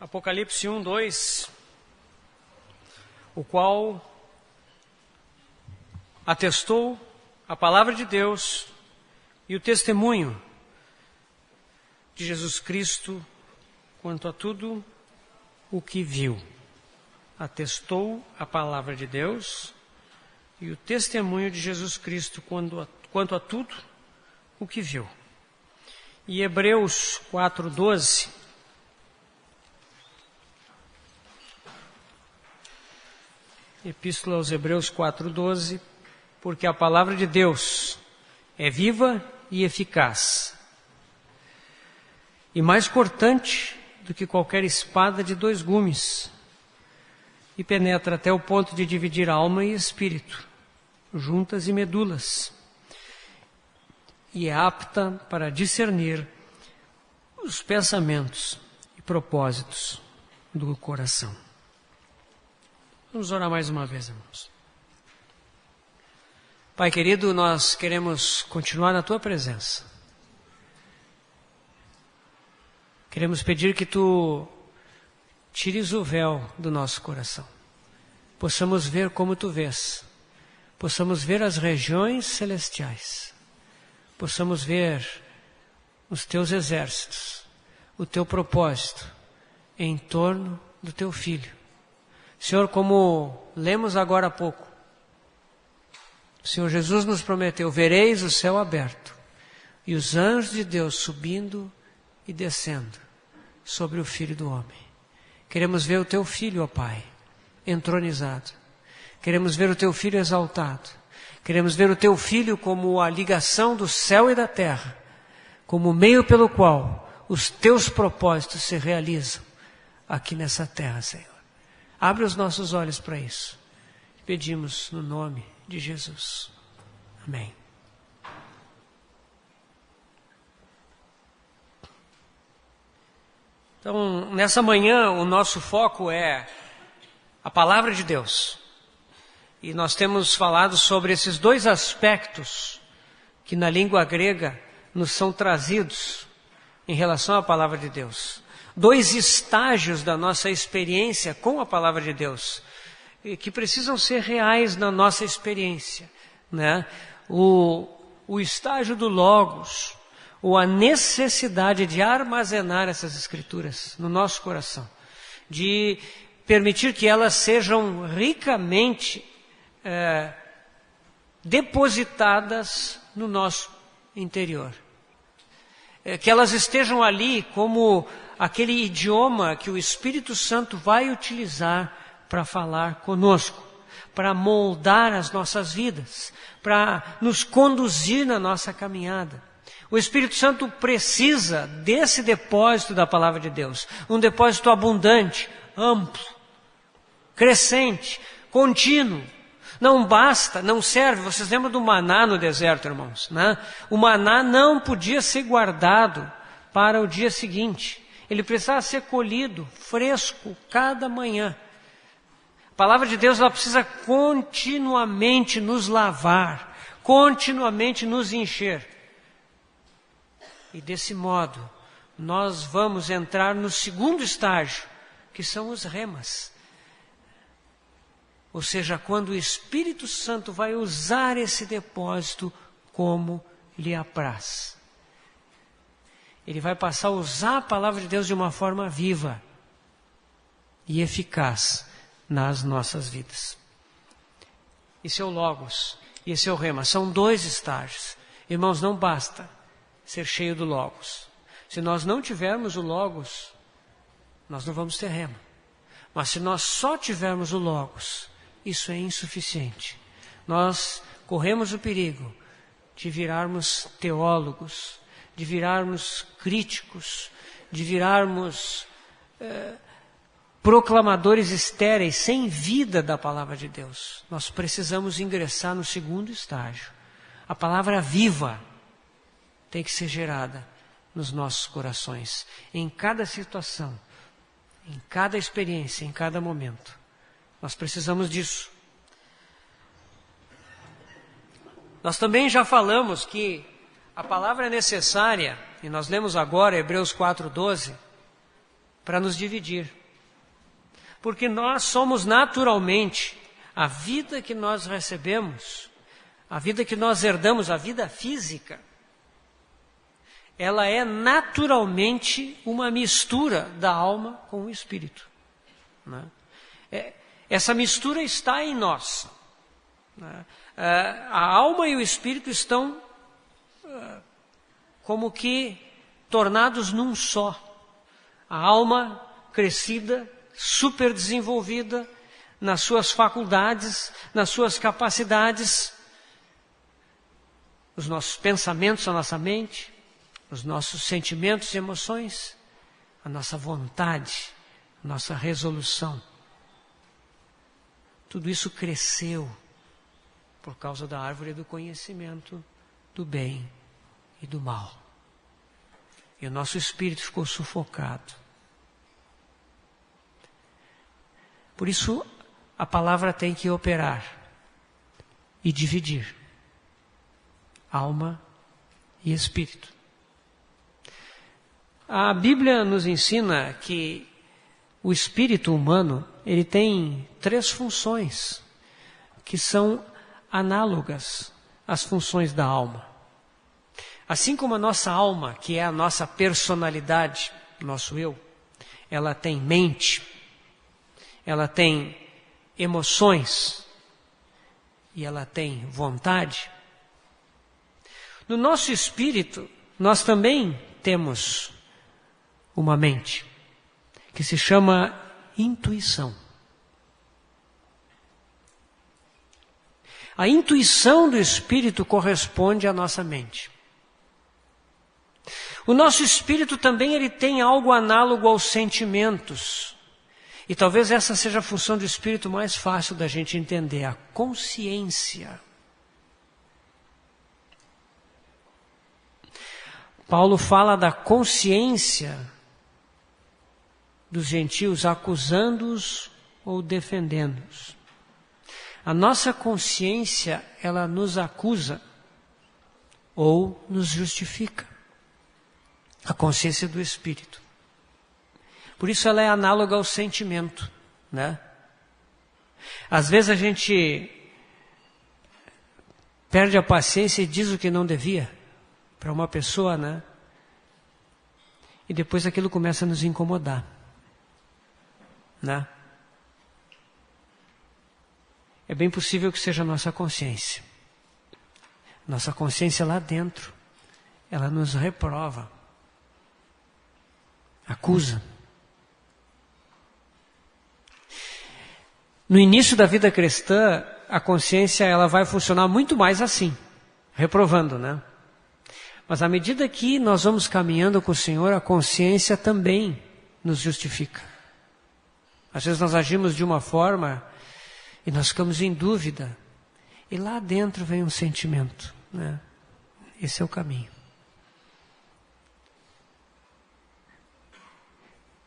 Apocalipse 1, 2, o qual atestou a palavra de Deus e o testemunho de Jesus Cristo quanto a tudo o que viu. Atestou a palavra de Deus e o testemunho de Jesus Cristo quanto a tudo o que viu. E Hebreus 4:12, Epístola aos Hebreus 4:12, porque a palavra de Deus é viva e eficaz, e mais cortante do que qualquer espada de 2 gumes, e penetra até o ponto de dividir alma e espírito, juntas e medulas, e é apta para discernir os pensamentos e propósitos do coração. Vamos orar mais uma vez, irmãos. Pai querido, nós queremos continuar na Tua presença. Queremos pedir que Tu tires o véu do nosso coração. Possamos ver como Tu vês. Possamos ver as regiões celestiais. Possamos ver os Teus exércitos, o Teu propósito em torno do Teu Filho. Senhor, como lemos agora há pouco, o Senhor Jesus nos prometeu: vereis o céu aberto e os anjos de Deus subindo e descendo sobre o Filho do Homem. Queremos ver o Teu Filho, ó Pai, entronizado. Queremos ver o Teu Filho exaltado. Queremos ver o Teu Filho como a ligação do céu e da terra, como o meio pelo qual os Teus propósitos se realizam aqui nessa terra, Senhor. Abre os nossos olhos para isso. Pedimos no nome de Jesus. Amém. Então, nessa manhã, o nosso foco é a palavra de Deus. E nós temos falado sobre esses 2 aspectos que na língua grega nos são trazidos em relação à palavra de Deus. 2 estágios da nossa experiência com a palavra de Deus, que precisam ser reais na nossa experiência, né? O estágio do Logos, ou a necessidade de armazenar essas escrituras no nosso coração, de permitir que elas sejam ricamente depositadas no nosso interior. Que elas estejam ali como aquele idioma que o Espírito Santo vai utilizar para falar conosco, para moldar as nossas vidas, para nos conduzir na nossa caminhada. O Espírito Santo precisa desse depósito da palavra de Deus, um depósito abundante, amplo, crescente, contínuo. Não basta, não serve. Vocês lembram do maná no deserto, irmãos, né? O maná não podia ser guardado para o dia seguinte. Ele precisava ser colhido fresco cada manhã. A palavra de Deus, ela precisa continuamente nos lavar, continuamente nos encher. E desse modo, nós vamos entrar no segundo estágio, que são os remas. Ou seja, quando o Espírito Santo vai usar esse depósito como lhe apraz. Ele vai passar a usar a palavra de Deus de uma forma viva e eficaz nas nossas vidas. Esse é o Logos e esse é o Rema. São 2 estágios. Irmãos, não basta ser cheio do Logos. Se nós não tivermos o Logos, nós não vamos ter Rema. Mas se nós só tivermos o Logos, isso é insuficiente. Nós corremos o perigo de virarmos teólogos, de virarmos críticos, de virarmos proclamadores estéreis, sem vida da palavra de Deus. Nós precisamos ingressar no segundo estágio. A palavra viva tem que ser gerada nos nossos corações, em cada situação, em cada experiência, em cada momento. Nós precisamos disso. Nós também já falamos que a palavra é necessária, e nós lemos agora Hebreus 4:12, para nos dividir. Porque nós somos naturalmente, a vida que nós recebemos, a vida que nós herdamos, a vida física, ela é naturalmente uma mistura da alma com o espírito. Né? Essa mistura está em nós. Né? A alma e o espírito estão como que tornados num só. A alma crescida, super desenvolvida nas suas faculdades, nas suas capacidades, os nossos pensamentos, a nossa mente, os nossos sentimentos e emoções, a nossa vontade, a nossa resolução. Tudo isso cresceu por causa da árvore do conhecimento do bem e do mal. E o nosso espírito ficou sufocado. Por isso, a palavra tem que operar e dividir alma e espírito. A Bíblia nos ensina que o espírito humano, ele tem 3 funções que são análogas às funções da alma. Assim como a nossa alma, que é a nossa personalidade, nosso eu, ela tem mente, ela tem emoções e ela tem vontade. No nosso espírito, nós também temos uma mente que se chama intuição. A intuição do espírito corresponde à nossa mente. O nosso espírito também ele tem algo análogo aos sentimentos. E talvez essa seja a função do espírito mais fácil da gente entender, a consciência. Paulo fala da consciência dos gentios, acusando-os ou defendendo-os. A nossa consciência, ela nos acusa ou nos justifica. A consciência do espírito. Por isso ela é análoga ao sentimento, né? Às vezes a gente perde a paciência e diz o que não devia para uma pessoa, né? E depois aquilo começa a nos incomodar, né? É bem possível que seja a nossa consciência. Nossa consciência lá dentro, ela nos reprova, acusa. No início da vida cristã, a consciência ela vai funcionar muito mais assim, reprovando, né? Mas à medida que nós vamos caminhando com o Senhor, a consciência também nos justifica. Às vezes nós agimos de uma forma e nós ficamos em dúvida. E lá dentro vem um sentimento, né? Esse é o caminho.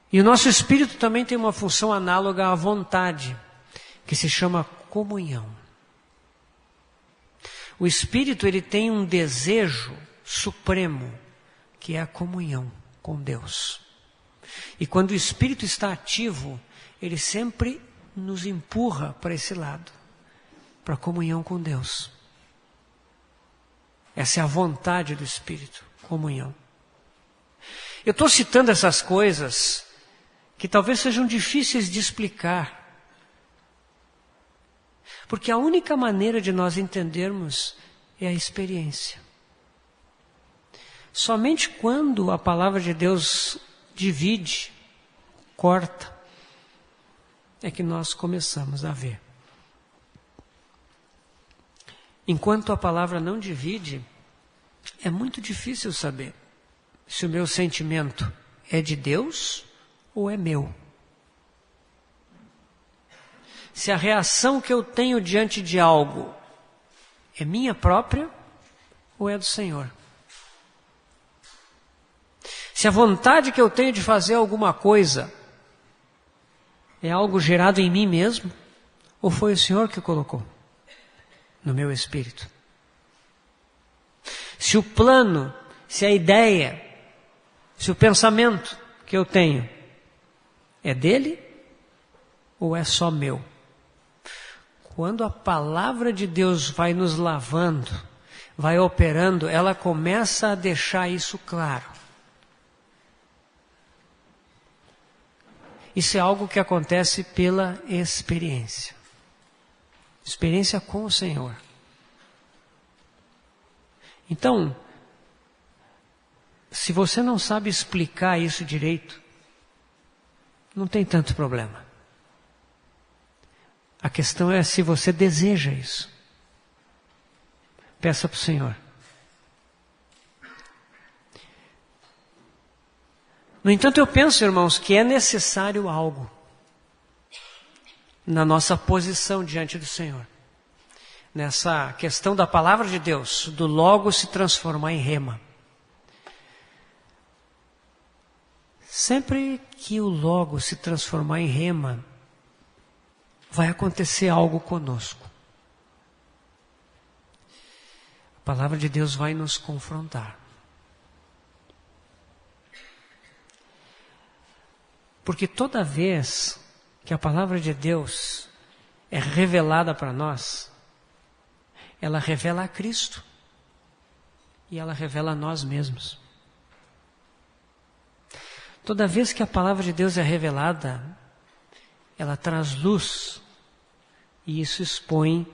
E o nosso espírito também tem uma função análoga à vontade, que se chama comunhão. O espírito ele tem um desejo supremo, que é a comunhão com Deus. E quando o espírito está ativo, ele sempre nos empurra para esse lado, para a comunhão com Deus. Essa é a vontade do espírito, comunhão. Eu estou citando essas coisas que talvez sejam difíceis de explicar, porque a única maneira de nós entendermos é a experiência. Somente quando a palavra de Deus divide, corta, é que nós começamos a ver. Enquanto a palavra não divide, é muito difícil saber se o meu sentimento é de Deus ou é meu. Se a reação que eu tenho diante de algo é minha própria ou é do Senhor. Se a vontade que eu tenho de fazer alguma coisa é algo gerado em mim mesmo, ou foi o Senhor que colocou no meu espírito? Se o plano, se a ideia, se o pensamento que eu tenho É dele ou é só meu? Quando a palavra de Deus vai nos lavando, vai operando, ela começa a deixar isso claro. Isso é algo que acontece pela experiência. Experiência com o Senhor. Então, se você não sabe explicar isso direito, não tem tanto problema. A questão é se você deseja isso. Peça para o Senhor. No entanto, eu penso, irmãos, que é necessário algo na nossa posição diante do Senhor. Nessa questão da palavra de Deus, do Logos se transformar em rema. Sempre que o Logos se transformar em rema, vai acontecer algo conosco. A palavra de Deus vai nos confrontar. Porque toda vez que a palavra de Deus é revelada para nós, ela revela a Cristo e ela revela a nós mesmos. Toda vez que a palavra de Deus é revelada, ela traz luz e isso expõe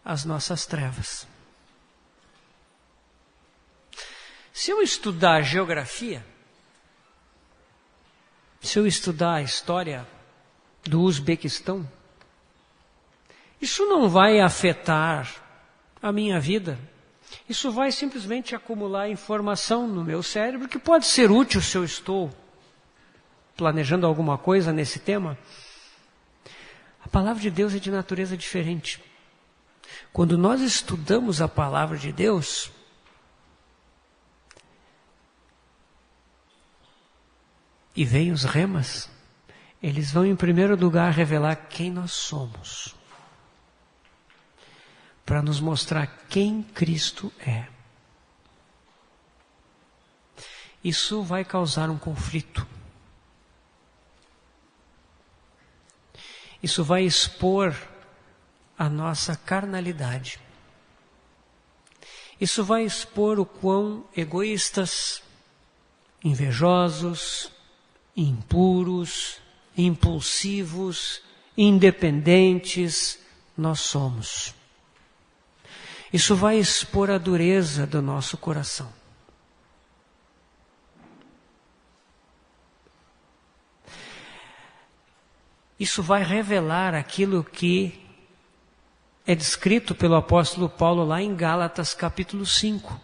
as nossas trevas. Se eu estudar geografia, se eu estudar a história do Uzbequistão, isso não vai afetar a minha vida. Isso vai simplesmente acumular informação no meu cérebro que pode ser útil se eu estou planejando alguma coisa nesse tema. A palavra de Deus é de natureza diferente. Quando nós estudamos a palavra de Deus, e vêm os remas, eles vão em primeiro lugar revelar quem nós somos, para nos mostrar quem Cristo é. Isso vai causar um conflito. Isso vai expor a nossa carnalidade. Isso vai expor o quão egoístas, invejosos, impuros, impulsivos, independentes nós somos. Isso vai expor a dureza do nosso coração. Isso vai revelar aquilo que é descrito pelo apóstolo Paulo lá em Gálatas capítulo 5.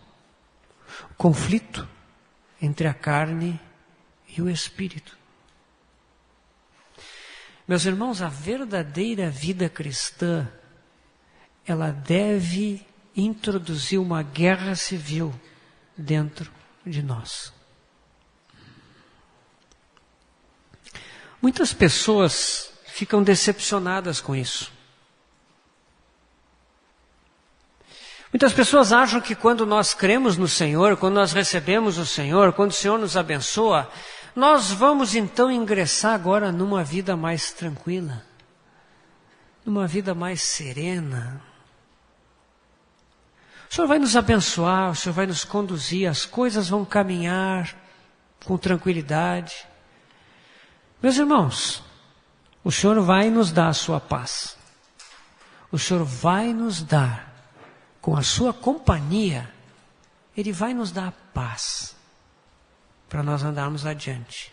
O conflito entre a carne e o Espírito. Meus irmãos, a verdadeira vida cristã, ela deve introduzir uma guerra civil dentro de nós. Muitas pessoas ficam decepcionadas com isso. Muitas pessoas acham que quando nós cremos no Senhor, quando nós recebemos o Senhor, quando o Senhor nos abençoa, nós vamos então ingressar agora numa vida mais tranquila, numa vida mais serena. O Senhor vai nos abençoar, o Senhor vai nos conduzir, as coisas vão caminhar com tranquilidade. Meus irmãos, o Senhor vai nos dar a sua paz. O Senhor vai nos dar, com a sua companhia, Ele vai nos dar a paz para nós andarmos adiante.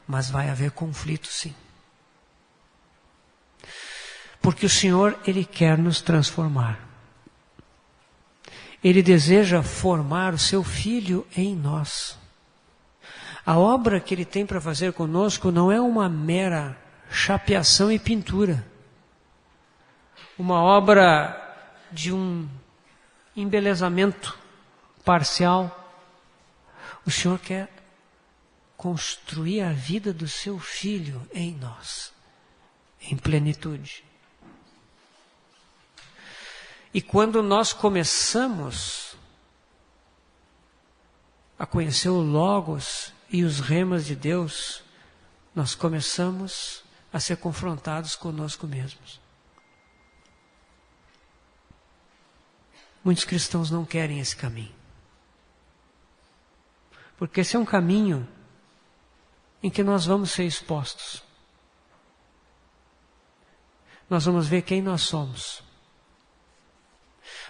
Mas vai haver conflito, sim. Porque o Senhor, Ele quer nos transformar. Ele deseja formar o seu Filho em nós. A obra que Ele tem para fazer conosco não é uma mera chapeação e pintura. Uma obra de um embelezamento parcial. O Senhor quer construir a vida do seu Filho em nós, em plenitude. E quando nós começamos a conhecer o Logos e os remas de Deus, nós começamos a ser confrontados conosco mesmos. Muitos cristãos não querem esse caminho. Porque esse é um caminho em que nós vamos ser expostos. Nós vamos ver quem nós somos.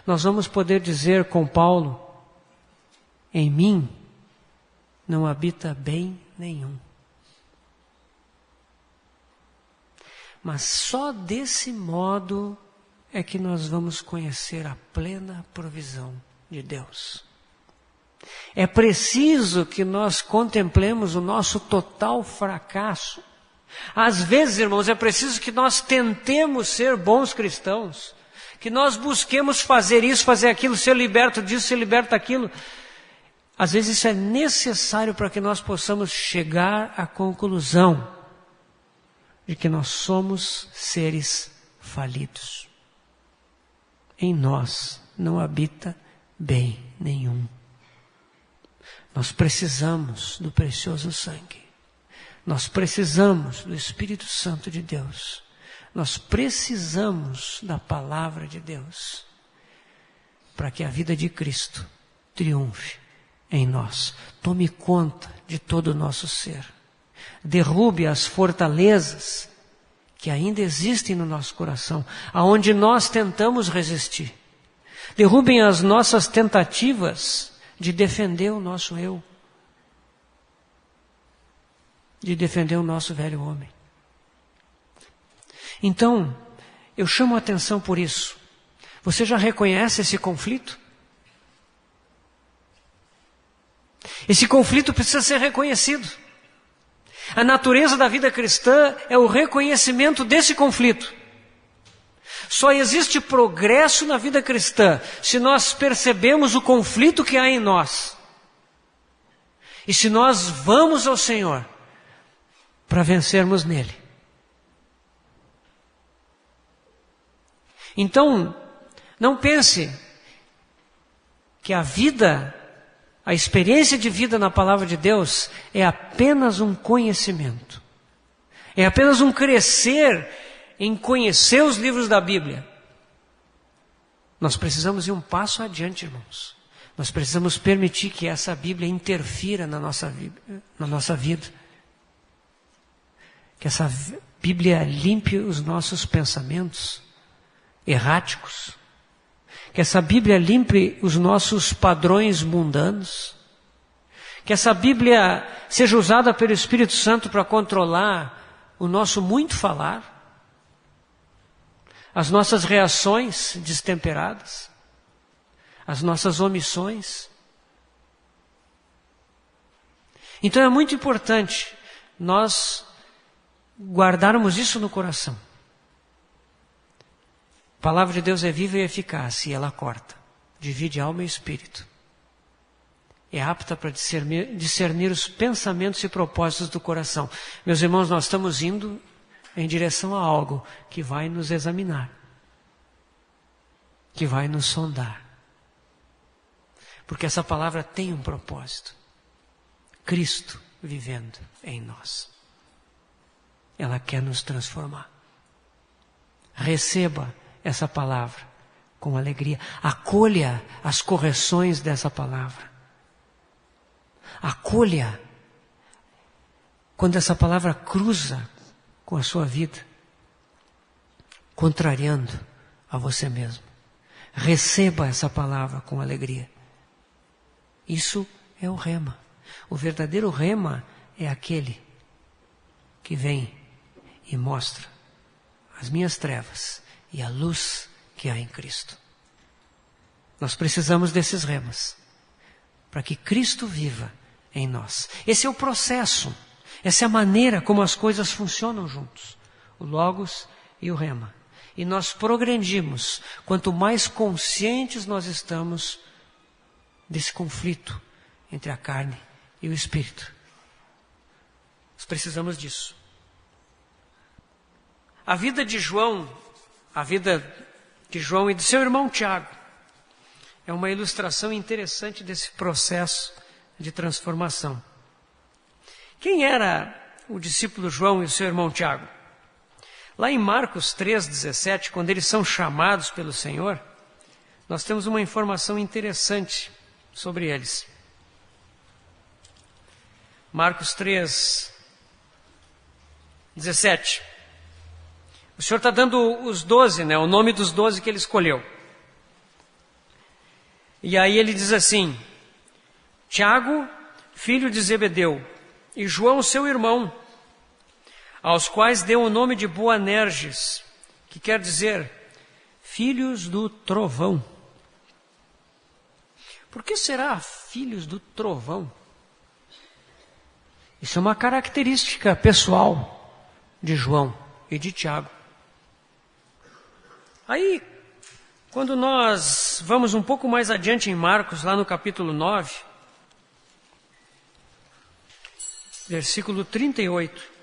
Nós vamos poder dizer com Paulo: em mim não habita bem nenhum. Mas só desse modo é que nós vamos conhecer a plena provisão de Deus. É preciso que nós contemplemos o nosso total fracasso. Às vezes, irmãos, é preciso que nós tentemos ser bons cristãos, que nós busquemos fazer isso, fazer aquilo, ser liberto disso, ser liberto daquilo. Às vezes isso é necessário para que nós possamos chegar à conclusão de que nós somos seres falidos. Em nós não habita bem nenhum. Nós precisamos do precioso sangue. Nós precisamos do Espírito Santo de Deus. Nós precisamos da palavra de Deus para que a vida de Cristo triunfe em nós. Tome conta de todo o nosso ser. Derrube as fortalezas que ainda existem no nosso coração, aonde nós tentamos resistir. Derrubem as nossas tentativas de defender o nosso eu, de defender o nosso velho homem. Então, eu chamo a atenção por isso. Você já reconhece esse conflito? Esse conflito precisa ser reconhecido. A natureza da vida cristã é o reconhecimento desse conflito. Só existe progresso na vida cristã se nós percebemos o conflito que há em nós. E se nós vamos ao Senhor para vencermos nele. Então, não pense que a vida, a experiência de vida na palavra de Deus é apenas um conhecimento. É apenas um crescer em conhecer os livros da Bíblia. Nós precisamos ir um passo adiante, irmãos. Nós precisamos permitir que essa Bíblia interfira na nossa vida. Que essa Bíblia limpe os nossos pensamentos erráticos. Que essa Bíblia limpe os nossos padrões mundanos. Que essa Bíblia seja usada pelo Espírito Santo para controlar o nosso muito falar. As nossas reações destemperadas. As nossas omissões. Então é muito importante nós guardarmos isso no coração. A palavra de Deus é viva e eficaz, e ela corta, divide alma e espírito. É apta para discernir os pensamentos e propósitos do coração. Meus irmãos, nós estamos indo em direção a algo que vai nos examinar, que vai nos sondar. Porque essa palavra tem um propósito. Cristo vivendo em nós. Ela quer nos transformar. Receba essa palavra com alegria. Acolha as correções dessa palavra. Acolha quando essa palavra cruza com a sua vida, contrariando a você mesmo. Receba essa palavra com alegria. Isso é o rema. O verdadeiro rema é aquele que vem e mostra as minhas trevas e a luz que há em Cristo. Nós precisamos desses remas para que Cristo viva em nós. Esse é o processo. Essa é a maneira como as coisas funcionam juntos. O Logos e o rema. E nós progredimos quanto mais conscientes nós estamos desse conflito entre a carne e o Espírito. Nós precisamos disso. A vida de João e de seu irmão Tiago é uma ilustração interessante desse processo de transformação. Quem era o discípulo João e o seu irmão Tiago. Lá em Marcos 3,17, quando eles são chamados pelo Senhor, nós temos uma informação interessante sobre eles. Marcos 3,17. O Senhor está dando os 12, o nome dos 12 que ele escolheu. E aí ele diz assim: Tiago, filho de Zebedeu, e João, seu irmão, aos quais deu o nome de Boanerges, que quer dizer filhos do trovão. Por que será filhos do trovão? Isso é uma característica pessoal de João e de Tiago. Aí, quando nós vamos um pouco mais adiante em Marcos, lá no capítulo 9, versículo 38.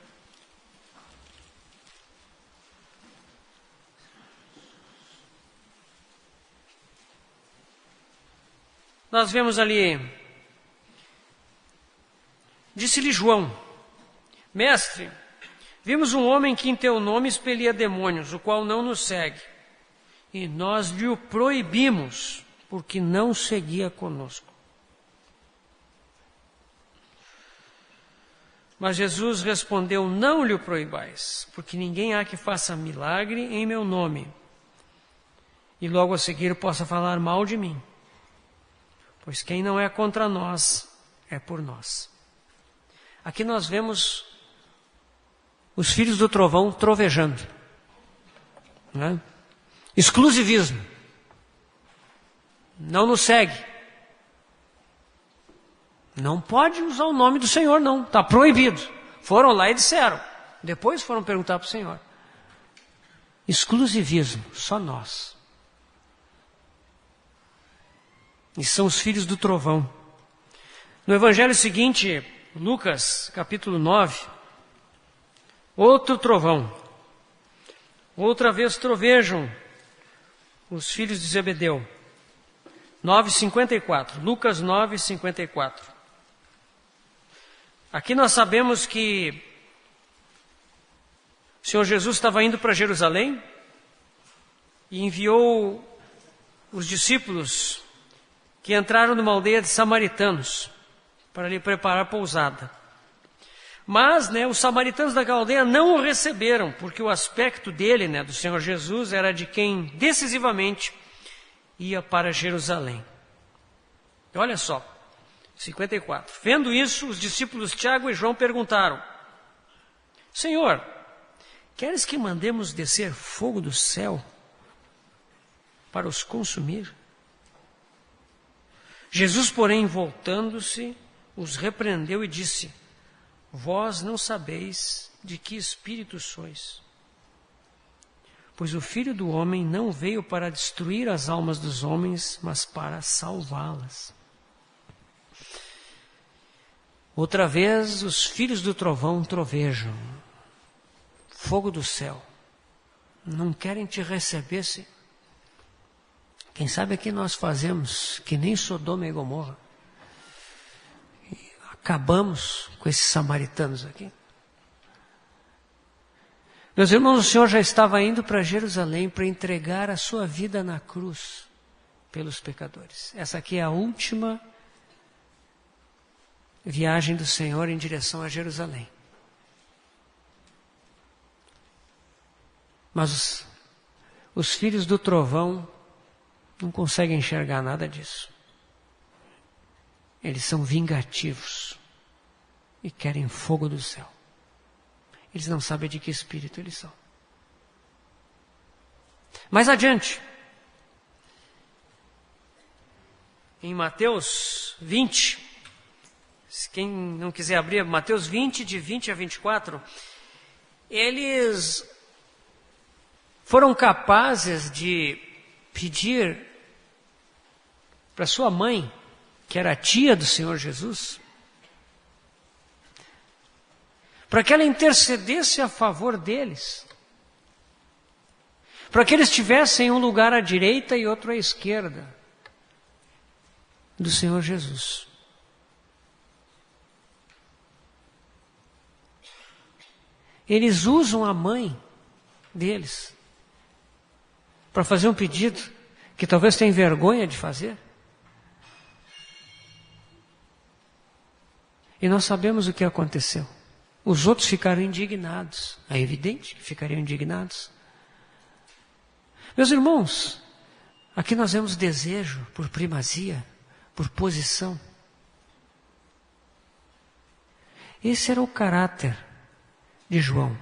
Nós vemos ali, disse-lhe João: Mestre, vimos um homem que em teu nome expelia demônios, o qual não nos segue. E nós lhe o proibimos, porque não seguia conosco. Mas Jesus respondeu: Não lhe o proibais, porque ninguém há que faça milagre em meu nome, e logo a seguir possa falar mal de mim. Pois quem não é contra nós, é por nós. Aqui nós vemos os filhos do trovão trovejando. Exclusivismo. Não nos segue. Não pode usar o nome do Senhor, não. Está proibido. Foram lá e disseram. Depois foram perguntar para o Senhor. Exclusivismo. Só nós. E são os filhos do trovão. No evangelho seguinte, Lucas, capítulo 9, outro trovão. Outra vez trovejam os filhos de Zebedeu. 9:54. Lucas 9:54. Aqui nós sabemos que o Senhor Jesus estava indo para Jerusalém e enviou os discípulos que entraram numa aldeia de samaritanos para lhe preparar pousada. Mas os samaritanos daquela aldeia não o receberam, porque o aspecto dele, do Senhor Jesus, era de quem decisivamente ia para Jerusalém. E olha só, 54. Vendo isso, os discípulos Tiago e João perguntaram: Senhor, queres que mandemos descer fogo do céu para os consumir? Jesus, porém, voltando-se, os repreendeu e disse: Vós não sabeis de que espírito sois, pois o Filho do Homem não veio para destruir as almas dos homens, mas para salvá-las. Outra vez, os filhos do trovão trovejam, fogo do céu, não querem te receber, Senhor. Quem sabe aqui nós fazemos que nem Sodoma e Gomorra. E acabamos com esses samaritanos aqui. Meus irmãos, o Senhor já estava indo para Jerusalém para entregar a sua vida na cruz pelos pecadores. Essa aqui é a última viagem do Senhor em direção a Jerusalém. Mas os filhos do trovão não conseguem enxergar nada disso. Eles são vingativos e querem fogo do céu. Eles não sabem de que espírito eles são. Mais adiante, em Mateus 20, quem não quiser abrir, Mateus 20, de 20 a 24, eles foram capazes de pedir para sua mãe, que era a tia do Senhor Jesus, para que ela intercedesse a favor deles, para que eles tivessem um lugar à direita e outro à esquerda do Senhor Jesus. eles usam a mãe deles para fazer um pedido que talvez tenham vergonha de fazer. E nós sabemos o que aconteceu. Os outros ficaram indignados. É evidente que ficariam indignados. Meus irmãos, aqui nós vemos desejo por primazia, por posição. Esse era o caráter de João.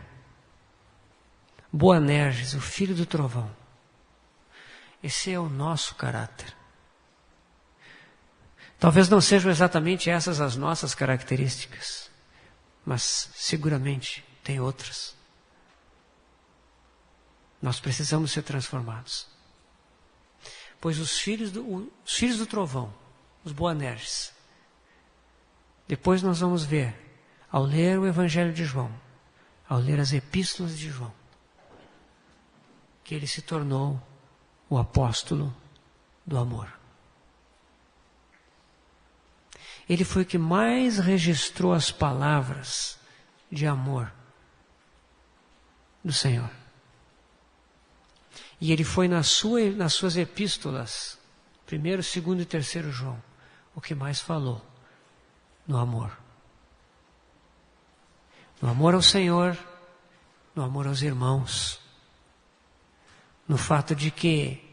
Boanerges, o filho do trovão. Esse é o nosso caráter. Talvez não sejam exatamente essas as nossas características, mas seguramente tem outras. Nós precisamos ser transformados. Pois os filhos do trovão, os Boanerges, depois nós vamos ver, ao ler o Evangelho de João, ao ler as epístolas de João, que ele se tornou o apóstolo do amor. Ele foi o que mais registrou as palavras de amor do Senhor. E ele foi nas suas epístolas, 1º, 2º e 3º João, o que mais falou no amor. No amor ao Senhor, no amor aos irmãos, no fato de que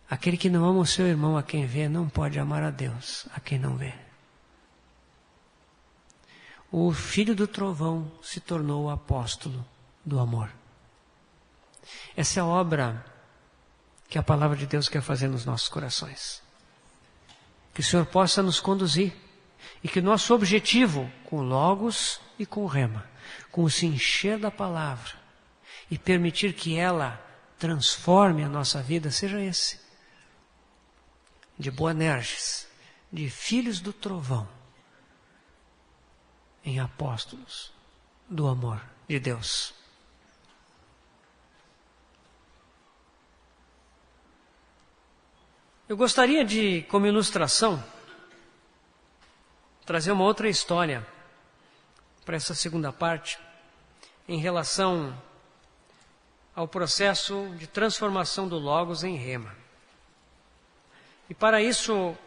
aquele que não ama o seu irmão a quem vê, não pode amar a Deus a quem não vê. O filho do trovão se tornou o apóstolo do amor. Essa é a obra que a palavra de Deus quer fazer nos nossos corações. Que o Senhor possa nos conduzir e que o nosso objetivo com o Logos e com o Rema, com o se encher da palavra e permitir que ela transforme a nossa vida, seja esse. De Boanerges, de filhos do trovão, em apóstolos do amor de Deus. Eu gostaria de, como ilustração, trazer uma outra história para essa segunda parte, em relação ao processo de transformação do Logos em Rema. E para isso,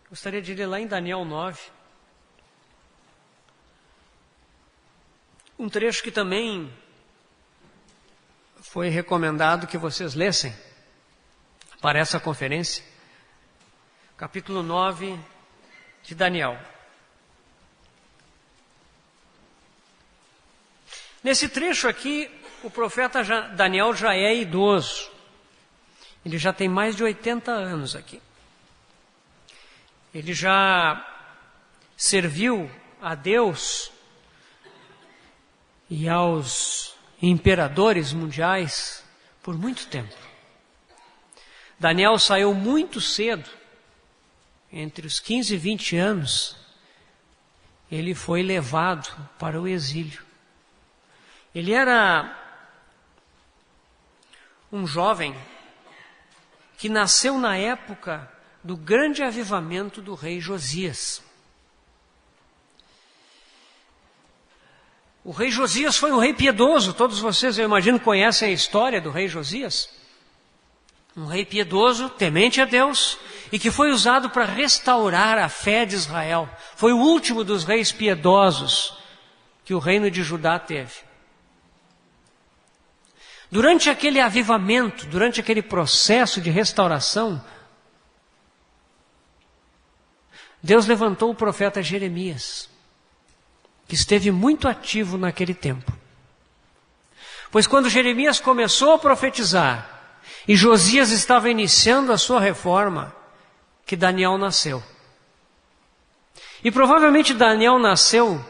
gostaria de ler lá em Daniel 9, um trecho que também foi recomendado que vocês lessem para essa conferência, capítulo 9 de Daniel. Nesse trecho aqui, o profeta Daniel já é idoso. Ele já tem mais de 80 anos aqui. Ele já serviu a Deus e aos imperadores mundiais por muito tempo. Daniel saiu muito cedo, entre os 15 e 20 anos, ele foi levado para o exílio. Ele era um jovem que nasceu na época do grande avivamento do rei Josias. O rei Josias foi um rei piedoso, todos vocês, eu imagino, conhecem a história do rei Josias. Um rei piedoso, temente a Deus, e que foi usado para restaurar a fé de Israel. Foi o último dos reis piedosos que o reino de Judá teve. Durante aquele avivamento, durante aquele processo de restauração, Deus levantou o profeta Jeremias, que esteve muito ativo naquele tempo. Pois quando Jeremias começou a profetizar, e Josias estava iniciando a sua reforma, que Daniel nasceu. E provavelmente Daniel nasceu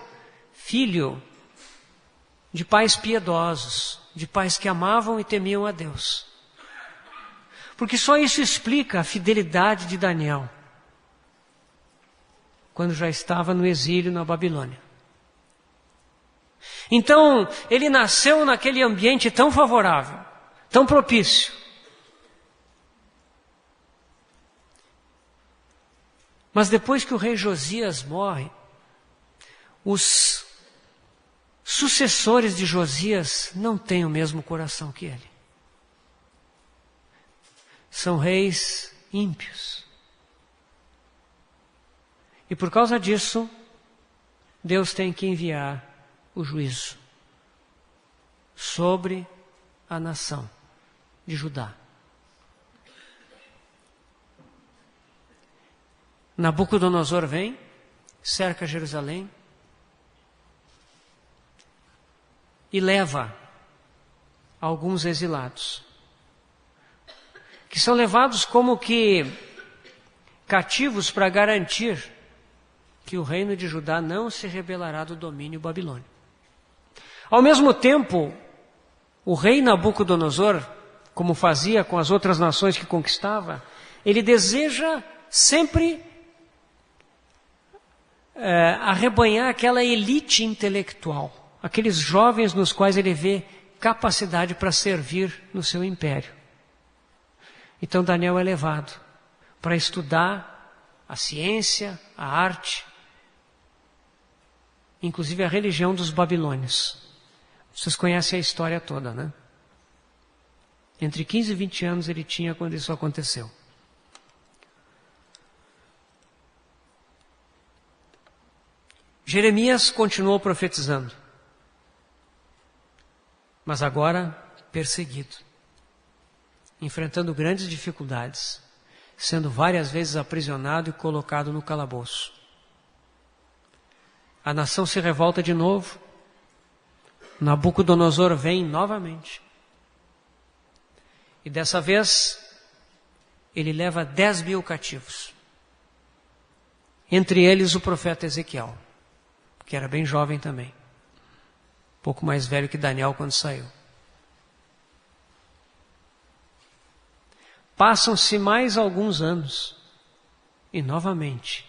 filho de pais piedosos, de pais que amavam e temiam a Deus. Porque só isso explica a fidelidade de Daniel, quando já estava no exílio na Babilônia. Então, ele nasceu naquele ambiente tão favorável, tão propício. Mas depois que o rei Josias morre, os sucessores de Josias não têm o mesmo coração que ele. São reis ímpios. E por causa disso, Deus tem que enviar o juízo sobre a nação de Judá. Nabucodonosor vem, cerca Jerusalém e leva alguns exilados, que são levados como que cativos para garantir que o reino de Judá não se rebelará do domínio babilônico. Ao mesmo tempo, o rei Nabucodonosor, como fazia com as outras nações que conquistava, ele deseja sempre arrebanhar aquela elite intelectual, aqueles jovens nos quais ele vê capacidade para servir no seu império. Então Daniel é levado para estudar a ciência, a arte, inclusive a religião dos babilônios. Vocês conhecem a história toda, né? Entre 15 e 20 anos ele tinha quando isso aconteceu. Jeremias continuou profetizando, mas agora perseguido, enfrentando grandes dificuldades, sendo várias vezes aprisionado e colocado no calabouço. A nação se revolta de novo, Nabucodonosor vem novamente, e dessa vez ele leva 10.000 cativos, entre eles o profeta Ezequiel, que era bem jovem também, pouco mais velho que Daniel quando saiu. Passam-se mais alguns anos e novamente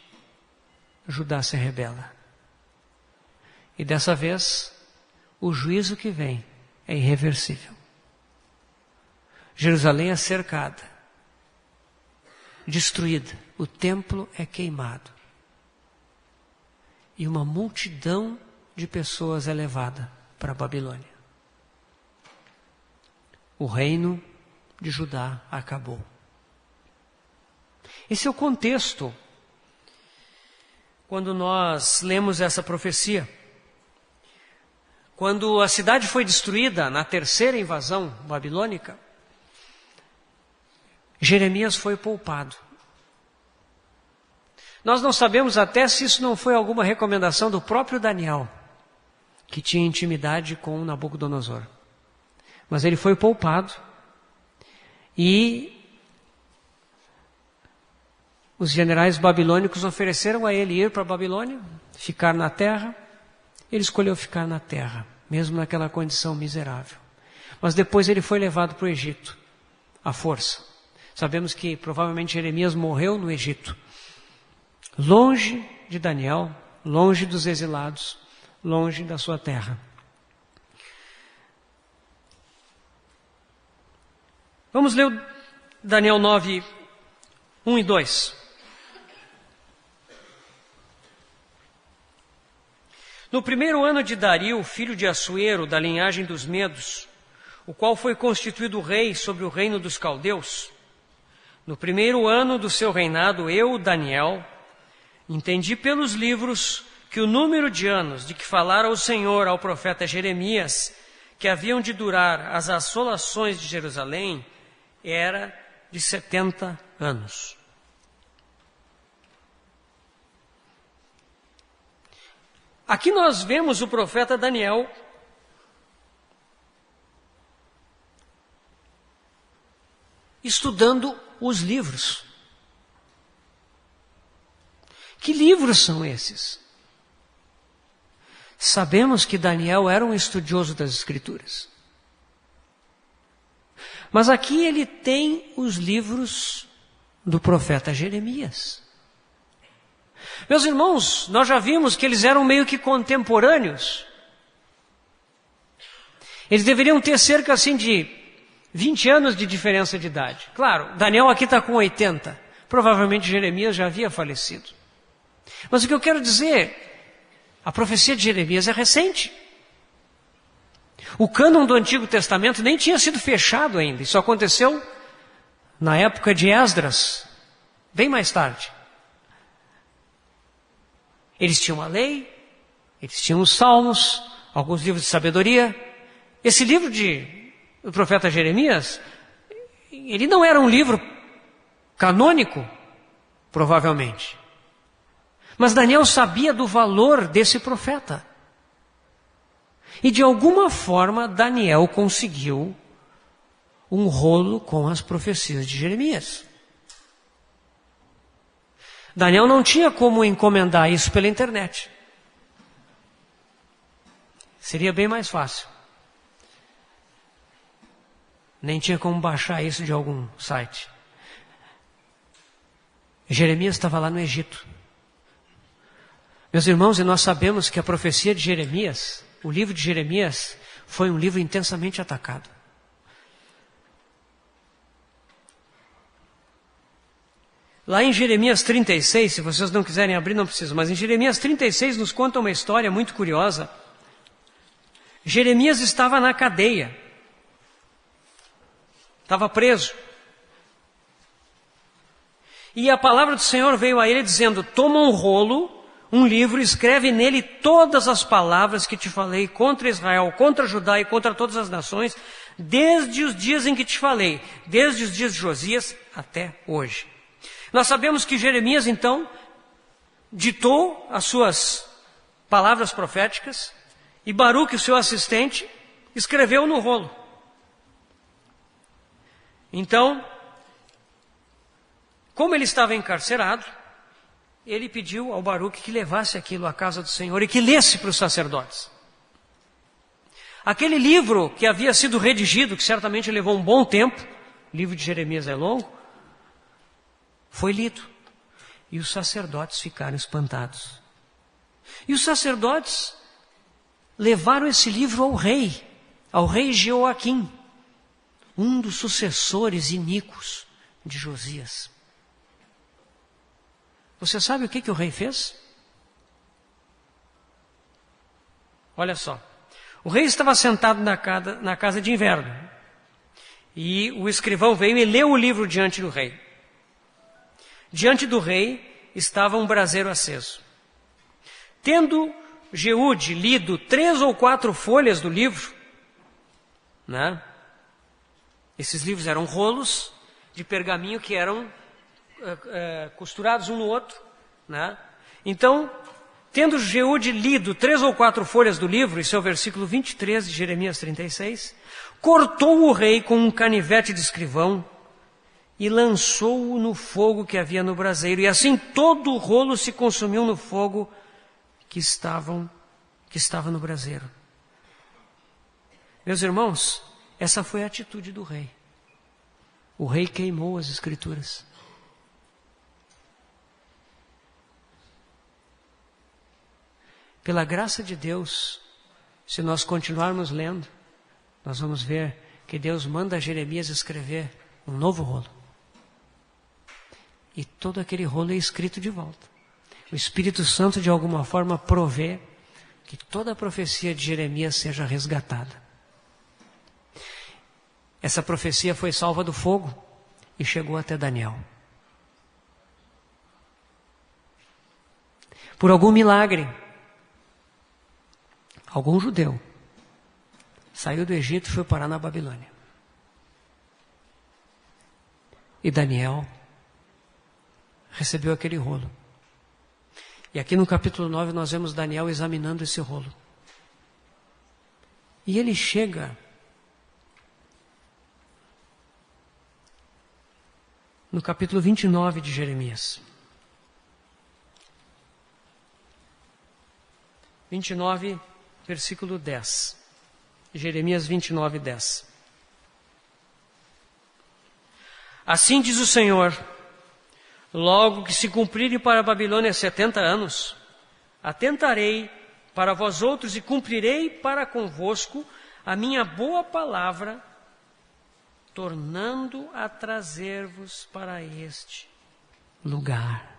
Judá se rebela. E dessa vez o juízo que vem é irreversível. Jerusalém é cercada, destruída, o templo é queimado. E uma multidão de pessoas é levada para a Babilônia. O reino de Judá acabou. Esse é o contexto quando nós lemos essa profecia. Quando a cidade foi destruída na terceira invasão babilônica, Jeremias foi poupado. Nós não sabemos até se isso não foi alguma recomendação do próprio Daniel, que tinha intimidade com Nabucodonosor. Mas ele foi poupado e os generais babilônicos ofereceram a ele ir para a Babilônia, ficar na terra. Ele escolheu ficar na terra, mesmo naquela condição miserável. Mas depois ele foi levado para o Egito, à força. Sabemos que provavelmente Jeremias morreu no Egito, longe de Daniel, longe dos exilados, longe da sua terra. Vamos ler o Daniel 9, 1 e 2. No primeiro ano de Dario, filho de Assuero, da linhagem dos Medos, o qual foi constituído rei sobre o reino dos caldeus, no primeiro ano do seu reinado, eu, Daniel, entendi pelos livros que o número de anos de que falara o Senhor ao profeta Jeremias, que haviam de durar as assolações de Jerusalém, era de 70 anos. Aqui nós vemos o profeta Daniel estudando os livros. Que livros são esses? Sabemos que Daniel era um estudioso das Escrituras. Mas aqui ele tem os livros do profeta Jeremias. Meus irmãos, nós já vimos que eles eram meio que contemporâneos. Eles deveriam ter cerca assim de 20 anos de diferença de idade. Claro, Daniel aqui está com 80. Provavelmente Jeremias já havia falecido. Mas o que eu quero dizer, a profecia de Jeremias é recente. O cânon do Antigo Testamento nem tinha sido fechado ainda. Isso aconteceu na época de Esdras, bem mais tarde. Eles tinham a lei, eles tinham os salmos, alguns livros de sabedoria. Esse livro do profeta Jeremias, ele não era um livro canônico, provavelmente. Mas Daniel sabia do valor desse profeta. E de alguma forma Daniel conseguiu um rolo com as profecias de Jeremias. Daniel não tinha como encomendar isso pela internet. Seria bem mais fácil. Nem tinha como baixar isso de algum site. Jeremias estava lá no Egito. Meus irmãos, e nós sabemos que a profecia de Jeremias, o livro de Jeremias, foi um livro intensamente atacado. Lá em Jeremias 36, se vocês não quiserem abrir, não precisa, mas em Jeremias 36 nos conta uma história muito curiosa. Jeremias estava na cadeia. Estava preso. E a palavra do Senhor veio a ele dizendo: toma um rolo, um livro, escreve nele todas as palavras que te falei contra Israel, contra Judá e contra todas as nações, desde os dias em que te falei, desde os dias de Josias até hoje. Nós sabemos que Jeremias, então, ditou as suas palavras proféticas e Baruque, o seu assistente, escreveu no rolo. Então, como ele estava encarcerado, ele pediu ao Baruque que levasse aquilo à casa do Senhor e que lesse para os sacerdotes. Aquele livro que havia sido redigido, que certamente levou um bom tempo, o livro de Jeremias é longo, foi lido. E os sacerdotes ficaram espantados. E os sacerdotes levaram esse livro ao rei Jeoaquim, um dos sucessores iníquos de Josias. Você sabe o que o rei fez? Olha só. O rei estava sentado na casa de inverno. E o escrivão veio e leu o livro diante do rei. Diante do rei estava um braseiro aceso. Tendo Jeude lido 3 ou 4 folhas do livro, né? Esses livros eram rolos de pergaminho que eram costurados um no outro, né? Então, tendo Jeude lido 3 ou 4 folhas do livro, isso é o versículo 23 de Jeremias 36, cortou o rei com um canivete de escrivão e lançou-o no fogo que havia no braseiro, e assim todo o rolo se consumiu no fogo que estava no braseiro. Meus irmãos, essa foi a atitude do rei. O rei queimou as escrituras. Pela graça de Deus, se nós continuarmos lendo, nós vamos ver que Deus manda Jeremias escrever um novo rolo. E todo aquele rolo é escrito de volta. O Espírito Santo, de alguma forma, provê que toda a profecia de Jeremias seja resgatada. Essa profecia foi salva do fogo e chegou até Daniel. Por algum milagre, algum judeu saiu do Egito e foi parar na Babilônia. E Daniel recebeu aquele rolo. E aqui no capítulo 9 nós vemos Daniel examinando esse rolo. E ele chega no capítulo 29 de Jeremias. 29, versículo 10. Jeremias 29, 10. Assim diz o Senhor: logo que se cumprirem para a Babilônia 70 anos, atentarei para vós outros e cumprirei para convosco a minha boa palavra, tornando a trazer-vos para este lugar.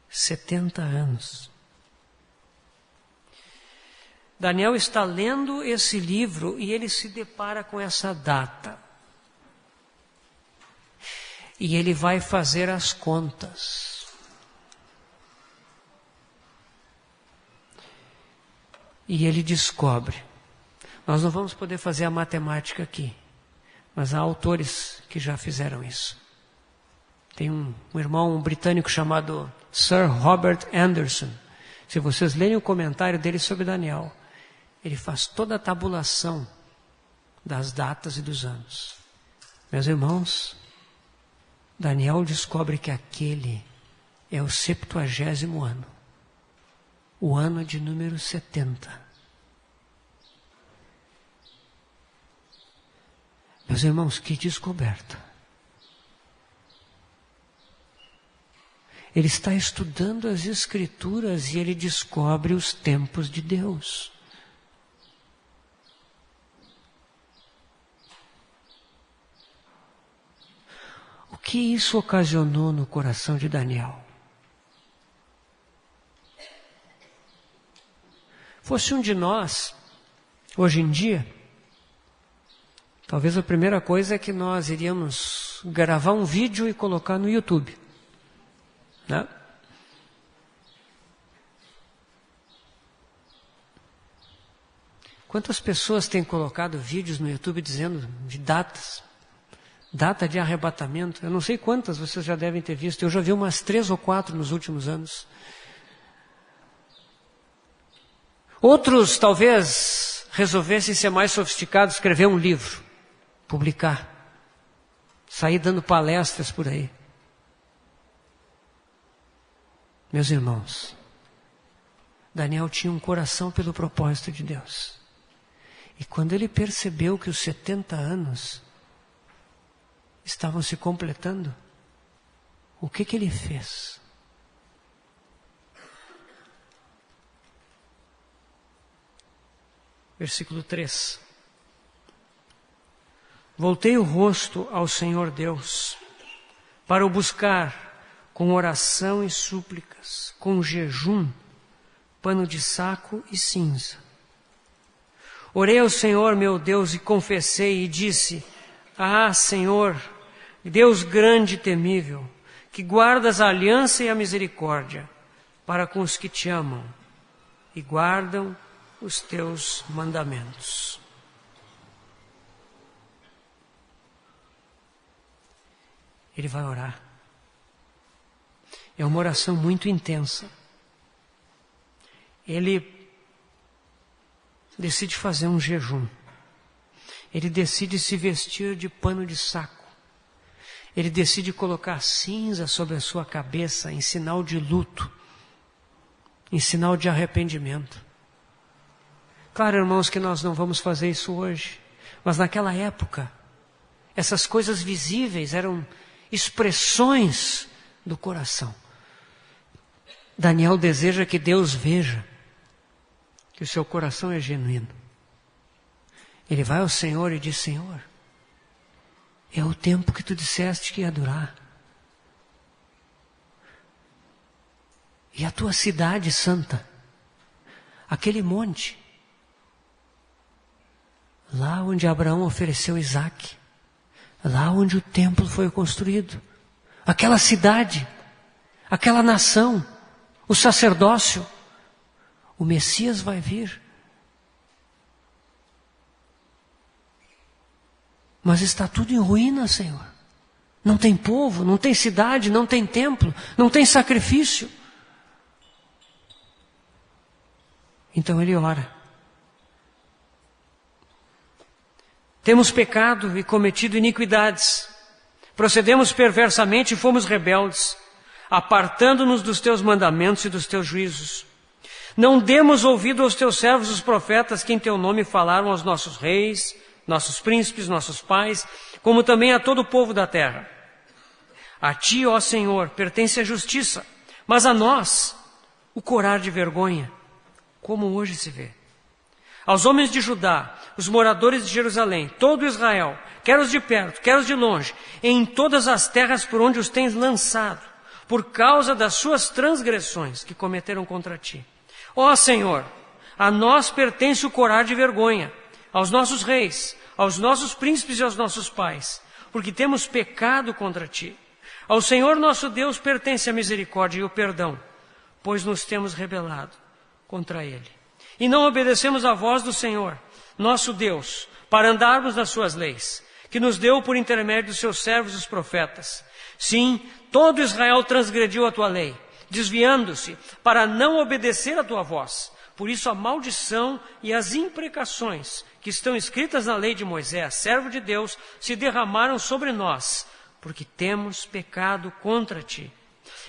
(70 anos). Daniel está lendo esse livro e ele se depara com essa data. E ele vai fazer as contas. E ele descobre. Nós não vamos poder fazer a matemática aqui, mas há autores que já fizeram isso. Tem um irmão britânico chamado Sir Robert Anderson. Se vocês lerem o comentário dele sobre Daniel, ele faz toda a tabulação das datas e dos anos. Meus irmãos, Daniel descobre que aquele é o 70º ano, o ano de número 70. Meus irmãos, que descoberta. Ele está estudando as Escrituras e ele descobre os tempos de Deus. O que isso ocasionou no coração de Daniel? Fosse um de nós, hoje em dia, talvez a primeira coisa é que nós iríamos gravar um vídeo e colocar no YouTube. Né? Quantas pessoas têm colocado vídeos no YouTube dizendo de datas? Data de arrebatamento. Eu não sei quantas vocês já devem ter visto. Eu já vi umas 3 ou 4 nos últimos anos. Outros talvez resolvessem ser mais sofisticados, escrever um livro, publicar, sair dando palestras por aí. Meus irmãos, Daniel tinha um coração pelo propósito de Deus. E quando ele percebeu que os 70 anos estavam se completando, o que ele fez? Versículo 3. Voltei o rosto ao Senhor Deus, para o buscar com oração e súplicas, com jejum, pano de saco e cinza. Orei ao Senhor meu Deus e confessei e disse: Ah, Senhor, Deus grande e temível, que guardas a aliança e a misericórdia para com os que te amam e guardam os teus mandamentos. Ele vai orar. É uma oração muito intensa. Ele decide fazer um jejum. Ele decide se vestir de pano de saco. Ele decide colocar cinza sobre a sua cabeça em sinal de luto, em sinal de arrependimento. Claro, irmãos, que nós não vamos fazer isso hoje, mas naquela época, essas coisas visíveis eram expressões do coração. Daniel deseja que Deus veja que o seu coração é genuíno. Ele vai ao Senhor e diz: Senhor, é o tempo que tu disseste que ia durar. E a tua cidade santa, aquele monte, lá onde Abraão ofereceu Isaque, lá onde o templo foi construído, aquela cidade, aquela nação, o sacerdócio, o Messias vai vir. Mas está tudo em ruína, Senhor. Não tem povo, não tem cidade, não tem templo, não tem sacrifício. Então ele ora. Temos pecado e cometido iniquidades. Procedemos perversamente e fomos rebeldes, apartando-nos dos teus mandamentos e dos teus juízos. Não demos ouvido aos teus servos, os profetas, que em teu nome falaram aos nossos reis, nossos príncipes, nossos pais, como também a todo o povo da terra. A ti, ó Senhor, pertence a justiça, mas a nós o corar de vergonha, como hoje se vê. Aos homens de Judá, os moradores de Jerusalém, todo Israel, quer os de perto, quer os de longe, em todas as terras por onde os tens lançado, por causa das suas transgressões que cometeram contra ti. Ó Senhor, A nós pertence o corar de vergonha, aos nossos reis, aos nossos príncipes e aos nossos pais, porque temos pecado contra ti. Ao Senhor nosso Deus pertence a misericórdia e o perdão, pois nos temos rebelado contra Ele. E não obedecemos à voz do Senhor, nosso Deus, para andarmos nas suas leis, que nos deu por intermédio dos seus servos os profetas. Sim, todo Israel transgrediu a tua lei, desviando-se para não obedecer a tua voz. Por isso a maldição e as imprecações que estão escritas na lei de Moisés, servo de Deus, se derramaram sobre nós, porque temos pecado contra ti.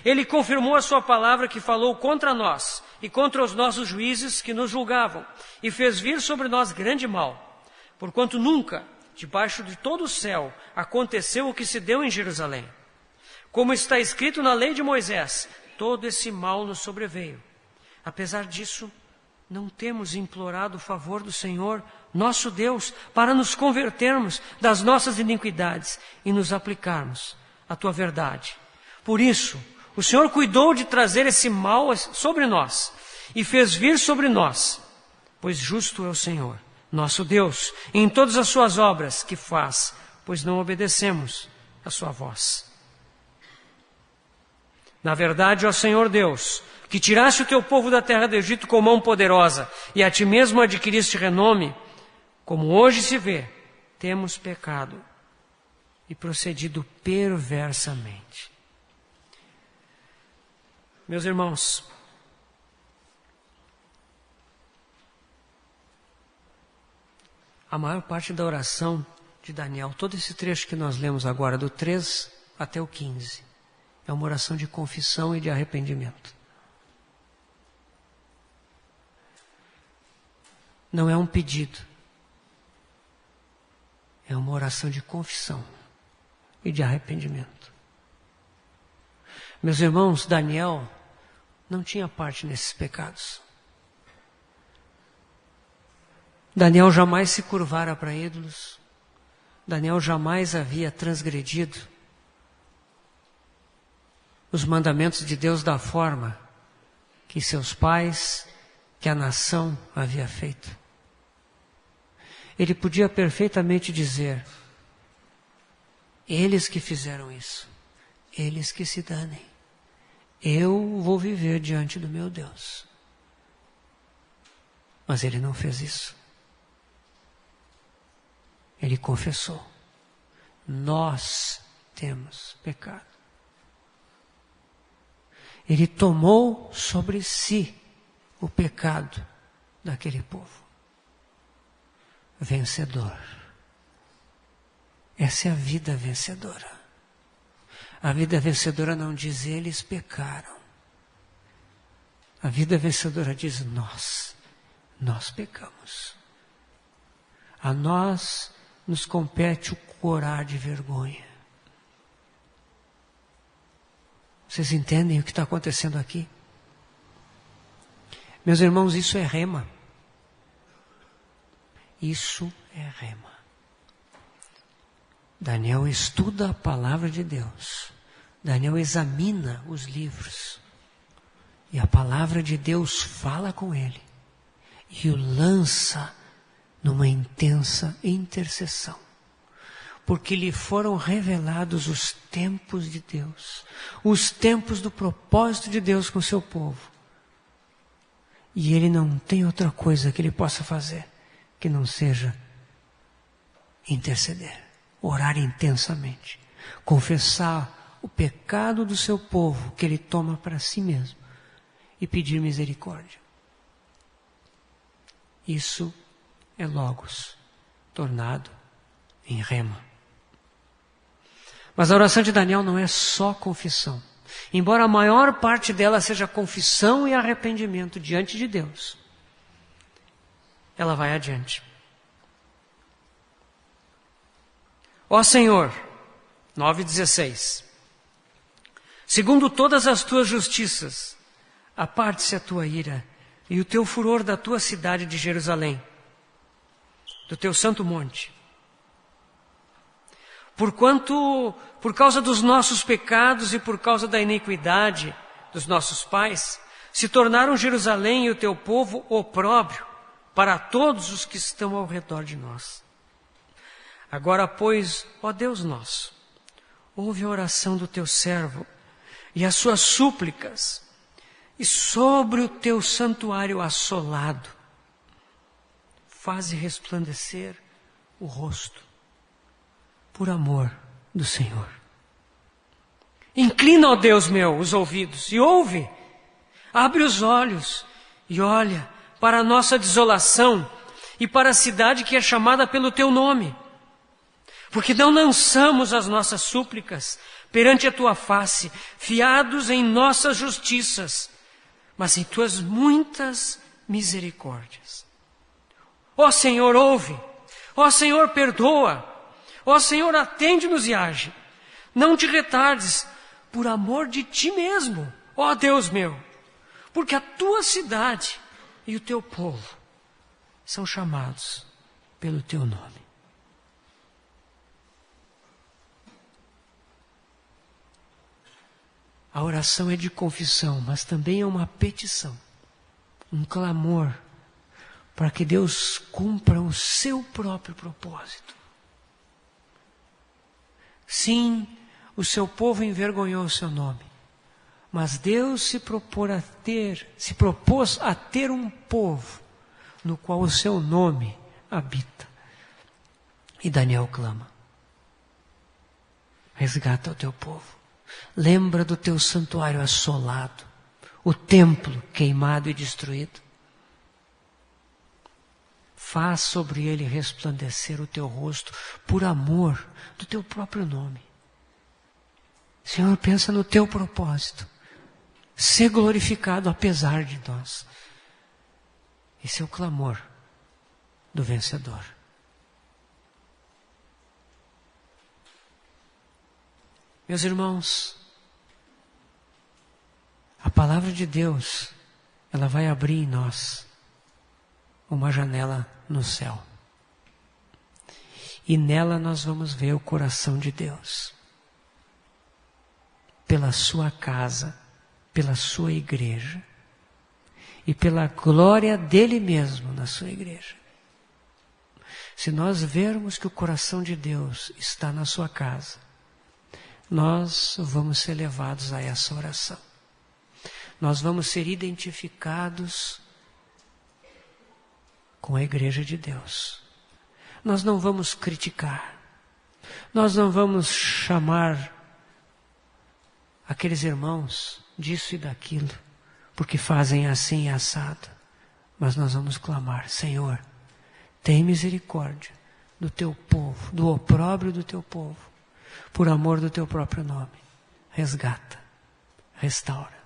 Ele confirmou a sua palavra que falou contra nós e contra os nossos juízes que nos julgavam, e fez vir sobre nós grande mal, porquanto nunca, debaixo de todo o céu, aconteceu o que se deu em Jerusalém. Como está escrito na lei de Moisés, todo esse mal nos sobreveio. Apesar disso, não temos implorado o favor do Senhor, nosso Deus, para nos convertermos das nossas iniquidades e nos aplicarmos à tua verdade. Por isso, o Senhor cuidou de trazer esse mal sobre nós e fez vir sobre nós, pois justo é o Senhor, nosso Deus, em todas as suas obras que faz, pois não obedecemos a sua voz. Na verdade, ó Senhor Deus, que tiraste o teu povo da terra do Egito com mão poderosa e a ti mesmo adquiriste renome, como hoje se vê, temos pecado e procedido perversamente. Meus irmãos, a maior parte da oração de Daniel, todo esse trecho que nós lemos agora, do 3 até o 15, é uma oração de confissão e de arrependimento. Não é um pedido, é uma oração de confissão e de arrependimento. Meus irmãos, Daniel não tinha parte nesses pecados. Daniel jamais se curvara para ídolos. Daniel jamais havia transgredido os mandamentos de Deus da forma que seus pais, que a nação havia feito. Ele podia perfeitamente dizer: eles que fizeram isso, eles que se danem. Eu vou viver diante do meu Deus. Mas ele não fez isso. Ele confessou: nós temos pecado. Ele tomou sobre si o pecado daquele povo. Vencedor. Essa é a vida vencedora. A vida vencedora não diz eles pecaram. A vida vencedora diz nós pecamos. A nós nos compete o corar de vergonha. Vocês entendem o que está acontecendo aqui? Meus irmãos, isso é rema. Isso é rema. Daniel estuda a palavra de Deus. Daniel examina os livros. E a palavra de Deus fala com ele. E o lança numa intensa intercessão. Porque lhe foram revelados os tempos de Deus. Os tempos do propósito de Deus com o seu povo. E ele não tem outra coisa que ele possa fazer que não seja interceder. Orar intensamente, confessar o pecado do seu povo que ele toma para si mesmo e pedir misericórdia. Isso é logos, tornado em rema. Mas a oração de Daniel não é só confissão. Embora a maior parte dela seja confissão e arrependimento diante de Deus, ela vai adiante. Ó Senhor, 9:16, segundo todas as tuas justiças, aparte-se a tua ira e o teu furor da tua cidade de Jerusalém, do teu santo monte. Porquanto, por causa dos nossos pecados e por causa da iniquidade dos nossos pais, Se tornaram Jerusalém e o teu povo opróbrio para todos os que estão ao redor de nós. Agora, pois, ó Deus nosso, ouve a oração do teu servo e as suas súplicas, e sobre o teu santuário assolado, faze resplandecer o rosto, por amor do Senhor. Inclina, ó Deus meu, os ouvidos e ouve. Abre os olhos e olha para a nossa desolação e para a cidade que é chamada pelo teu nome. Porque não lançamos as nossas súplicas perante a tua face, fiados em nossas justiças, mas em tuas muitas misericórdias. Ó Senhor, ouve. Ó Senhor, perdoa. Ó Senhor, atende-nos e age. Não te retardes, por amor de ti mesmo, ó Deus meu, porque a tua cidade e o teu povo são chamados pelo teu nome. A oração é de confissão, mas também é uma petição, um clamor, para que Deus cumpra o seu próprio propósito. Sim, o seu povo envergonhou o seu nome, mas Deus se propôs a ter um povo no qual o seu nome habita. E Daniel clama: resgata o teu povo, lembra do teu santuário assolado, o templo queimado e destruído. Faz sobre ele resplandecer o teu rosto por amor do teu próprio nome. Senhor, pensa no teu propósito. Ser glorificado apesar de nós. Esse é o clamor do vencedor. Meus irmãos, a palavra de Deus, ela vai abrir em nós uma janela no céu. E nela nós vamos ver o coração de Deus. Pela sua casa, pela sua igreja. E pela glória dele mesmo na sua igreja. Se nós vermos que o coração de Deus está na sua casa, nós vamos ser levados a essa oração. Nós vamos ser identificados com a igreja de Deus. Nós não vamos criticar. Nós não vamos chamar aqueles irmãos disso e daquilo, porque fazem assim e assado. Mas nós vamos clamar: Senhor, tem misericórdia do teu povo, do opróbrio do teu povo, por amor do teu próprio nome. Resgata, restaura.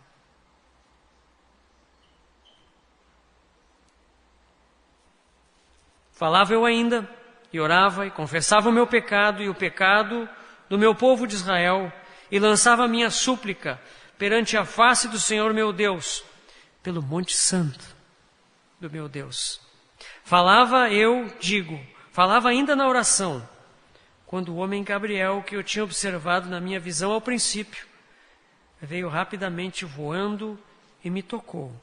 Falava eu ainda, e orava, e confessava o meu pecado e o pecado do meu povo de Israel, e lançava a minha súplica perante a face do Senhor meu Deus, pelo monte santo do meu Deus. Falava ainda na oração, quando o homem Gabriel, que eu tinha observado na minha visão ao princípio, veio rapidamente voando e me tocou,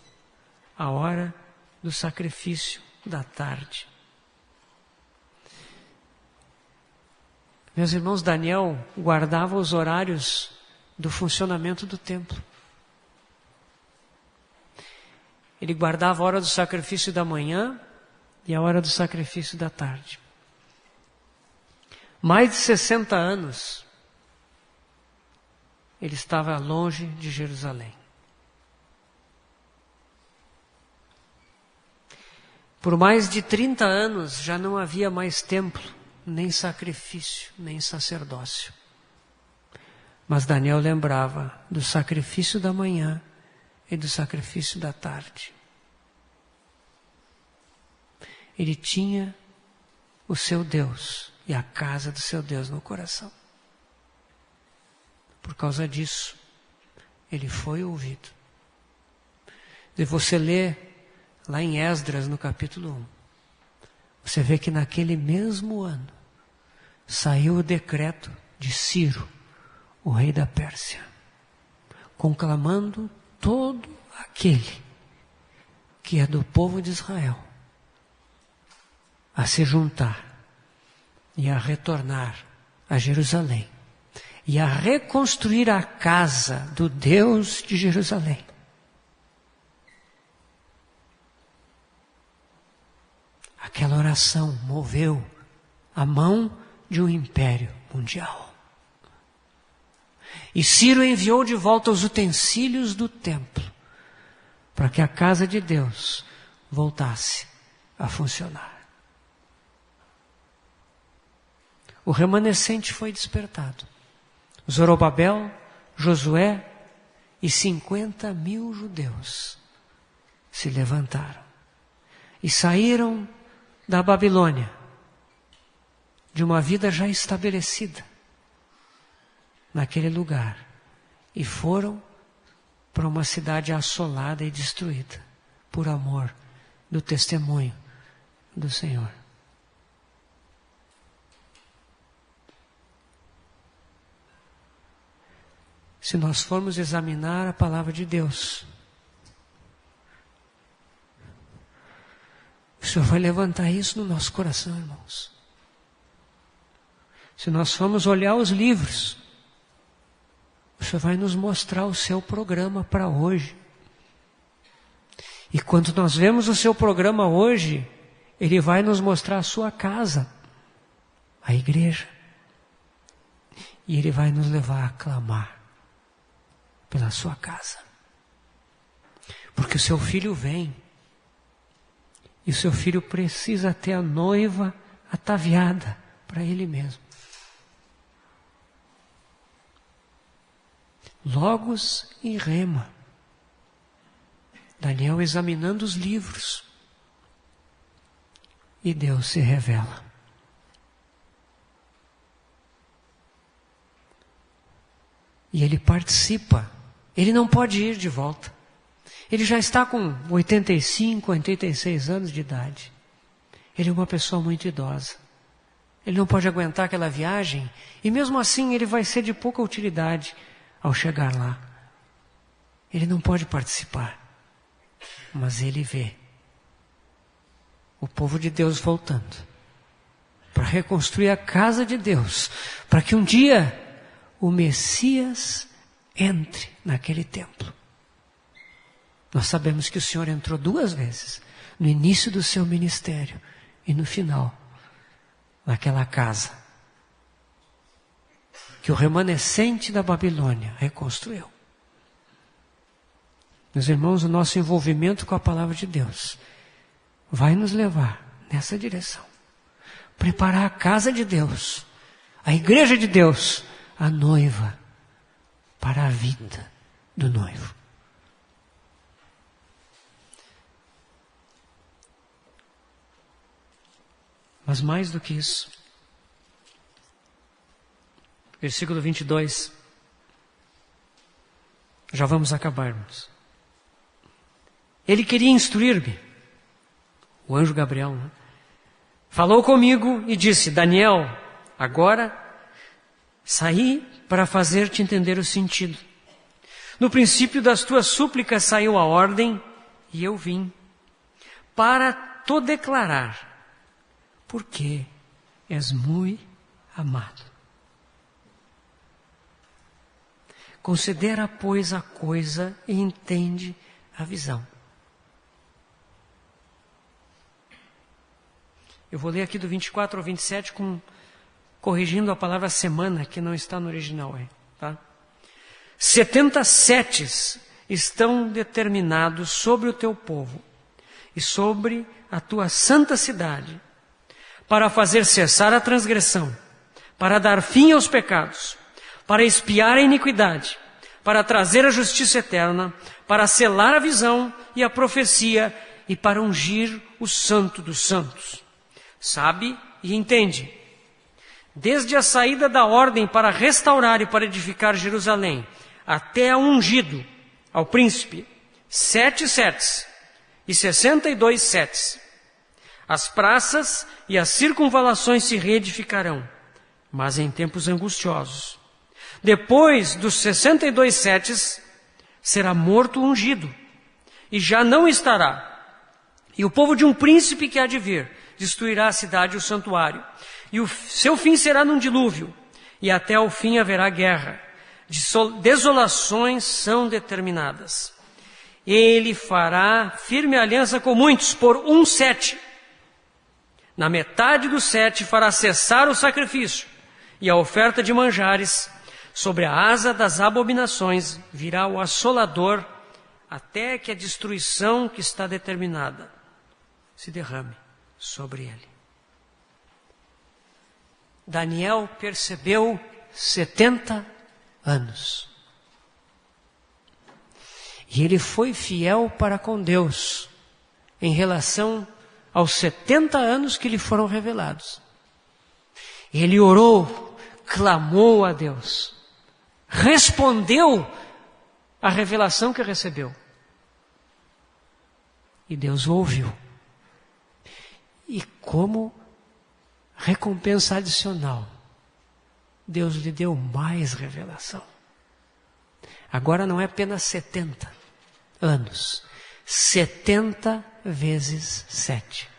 a hora do sacrifício da tarde. Meus irmãos, Daniel guardava os horários do funcionamento do templo. Ele guardava a hora do sacrifício da manhã e a hora do sacrifício da tarde. Mais de 60 anos, ele estava longe de Jerusalém. Por mais de 30 anos já não havia mais templo, nem sacrifício, nem sacerdócio. Mas Daniel lembrava do sacrifício da manhã e do sacrifício da tarde. Ele tinha o seu Deus e a casa do seu Deus no coração. Por causa disso, ele foi ouvido. E você lê lá em Esdras, no capítulo 1, você vê que naquele mesmo ano saiu o decreto de Ciro, o rei da Pérsia, conclamando todo aquele que é do povo de Israel a se juntar e a retornar a Jerusalém e a reconstruir a casa do Deus de Jerusalém. Aquela oração moveu a mão de um império mundial. E Ciro enviou de volta os utensílios do templo para que a casa de Deus voltasse a funcionar. O remanescente foi despertado. Zorobabel, Josué e 50.000 judeus se levantaram e saíram da Babilônia, de uma vida já estabelecida naquele lugar, e foram para uma cidade assolada e destruída, por amor do testemunho do Senhor. Se nós formos examinar a palavra de Deus, o Senhor vai levantar isso no nosso coração, irmãos. Se nós formos olhar os livros, o Senhor vai nos mostrar o seu programa para hoje. E quando nós vemos o seu programa hoje, Ele vai nos mostrar a sua casa, a igreja. E Ele vai nos levar a clamar pela sua casa. Porque o seu filho vem. E o seu filho precisa ter a noiva ataviada para ele mesmo. Logos e Rema. Daniel examinando os livros. E Deus se revela. E ele participa. Ele não pode ir de volta. Ele já está com 85, 86 anos de idade. Ele é uma pessoa muito idosa. Ele não pode aguentar aquela viagem. E mesmo assim ele vai ser de pouca utilidade ao chegar lá. Ele não pode participar. Mas ele vê o povo de Deus voltando para reconstruir a casa de Deus, para que um dia o Messias entre naquele templo. Nós sabemos que o Senhor entrou 2 vezes, no início do seu ministério e no final, naquela casa que o remanescente da Babilônia reconstruiu. Meus irmãos, o nosso envolvimento com a palavra de Deus vai nos levar nessa direção. Preparar a casa de Deus, a igreja de Deus, a noiva, para a vida do noivo. Mas mais do que isso, versículo 22, já vamos acabar, irmãos. Ele queria instruir-me, o anjo Gabriel, né? Falou comigo e disse: Daniel, agora saí para fazer-te entender o sentido. No princípio das tuas súplicas saiu a ordem, e eu vim para te declarar, porque és muito amado. Considera, pois, a coisa e entende a visão. Eu vou ler aqui do 24 ao 27, corrigindo a palavra semana, que não está no original. Tá? 70 setes estão determinados sobre o teu povo e sobre a tua santa cidade, para fazer cessar a transgressão, para dar fim aos pecados, para expiar a iniquidade, para trazer a justiça eterna, para selar a visão e a profecia e para ungir o santo dos santos. Sabe e entende. Desde a saída da ordem para restaurar e para edificar Jerusalém, até ao ungido, ao príncipe, 7 setes e 62 setes. As praças e as circunvalações se reedificarão, mas em tempos angustiosos. Depois dos 62 setes, será morto o ungido, e já não estará. E o povo de um príncipe que há de vir destruirá a cidade e o santuário. E o seu fim será num dilúvio, e até o fim haverá guerra. Desolações são determinadas. Ele fará firme aliança com muitos por 1 7. Na metade do 7 fará cessar o sacrifício e a oferta de manjares. Sobre a asa das abominações virá o assolador, até que a destruição que está determinada se derrame sobre ele. Daniel percebeu 70 anos. E ele foi fiel para com Deus em relação aos 70 anos que lhe foram revelados. Ele orou, clamou a Deus, respondeu à revelação que recebeu. E Deus o ouviu. E como recompensa adicional, Deus lhe deu mais revelação. Agora não é apenas 70 anos, 70 vezes 7.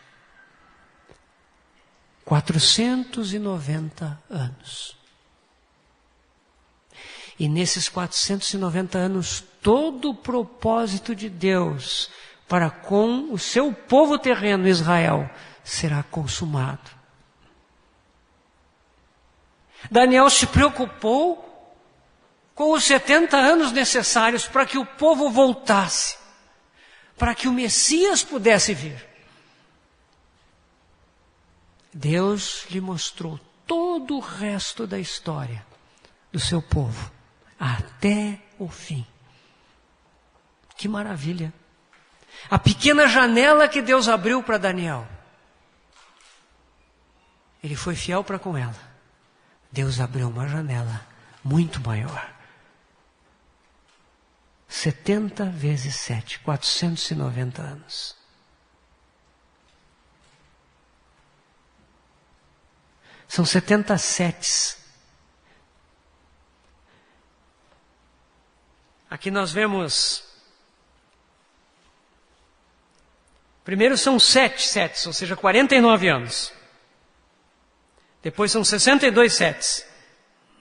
490 anos. E nesses 490 anos, todo o propósito de Deus para com o seu povo terreno, Israel, será consumado. Daniel se preocupou com os 70 anos necessários para que o povo voltasse, para que o Messias pudesse vir. Deus lhe mostrou todo o resto da história do seu povo, até o fim. Que maravilha! A pequena janela que Deus abriu para Daniel, ele foi fiel para com ela. Deus abriu uma janela muito maior. 70 vezes 7, 490 anos. São 70 setes. Aqui nós vemos... Primeiro são 7 setes, ou seja, 49 anos. Depois são 62 setes,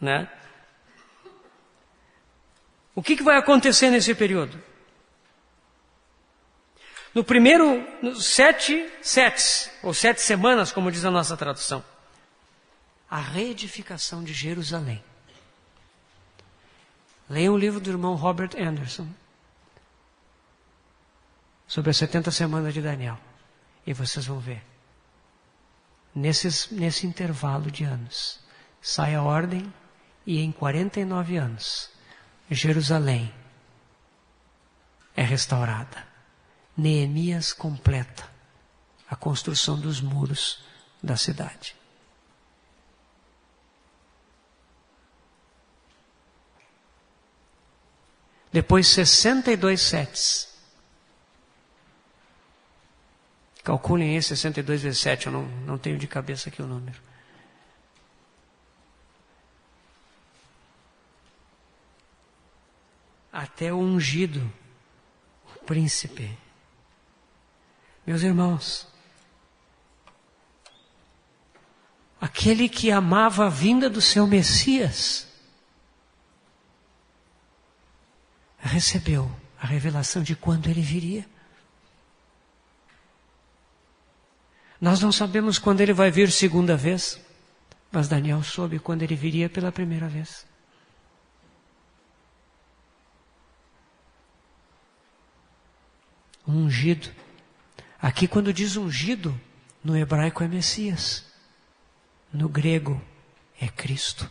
né? O que vai acontecer nesse período? No primeiro, 7 setes, ou 7 semanas, como diz a nossa tradução, a reedificação de Jerusalém. Leiam o livro do irmão Robert Anderson sobre as 70 semanas de Daniel, e vocês vão ver. Nesse intervalo de anos, sai a ordem, e em 49 anos, Jerusalém é restaurada. Neemias completa a construção dos muros da cidade. Depois 62 setes. Calculem aí 62 vezes 7, eu não tenho de cabeça aqui o número. Até o ungido, o príncipe. Meus irmãos, aquele que amava a vinda do seu Messias, recebeu a revelação de quando ele viria. Nós não sabemos quando ele vai vir segunda vez, mas Daniel soube quando ele viria pela primeira vez. Ungido. Aqui quando diz ungido, no hebraico é Messias. No grego é Cristo.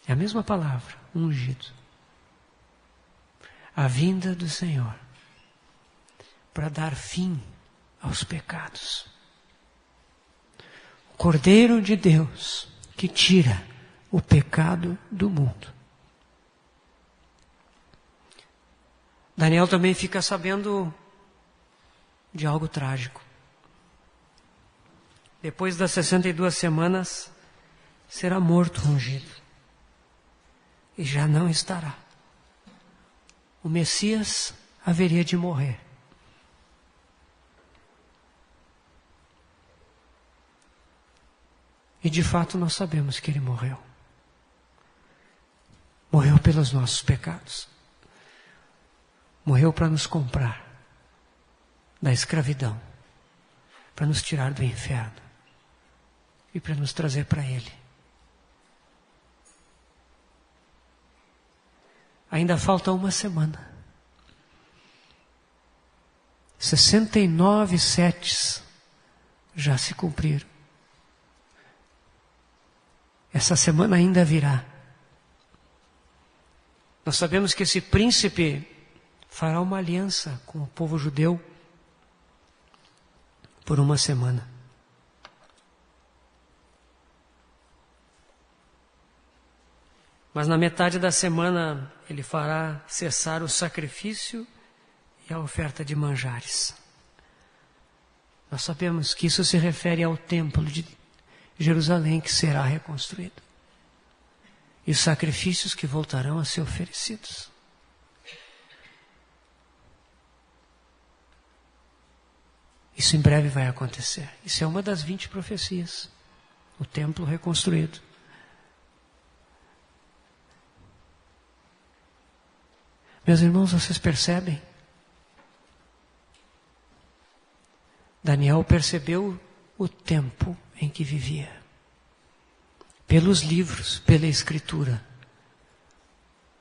É a mesma palavra, ungido. A vinda do Senhor para dar fim aos pecados. O Cordeiro de Deus que tira o pecado do mundo. Daniel também fica sabendo de algo trágico. Depois das 62 semanas, será morto o ungido. E já não estará. o Messias haveria de morrer. E de fato nós sabemos que ele morreu. Morreu pelos nossos pecados. Morreu para nos comprar da escravidão, para nos tirar do inferno e para nos trazer para Ele. Ainda falta uma semana. 69 setes já se cumpriram. Essa semana ainda virá. Nós sabemos que esse príncipe fará uma aliança com o povo judeu por uma semana. Mas na metade da semana ele fará cessar o sacrifício e a oferta de manjares. Nós sabemos que isso se refere ao templo de Jerusalém que será reconstruído. E os sacrifícios que voltarão a ser oferecidos. Isso em breve vai acontecer. Isso é uma das 20 profecias. O templo reconstruído. Meus irmãos, vocês percebem? Daniel percebeu o tempo em que vivia. Pelos livros, pela escritura.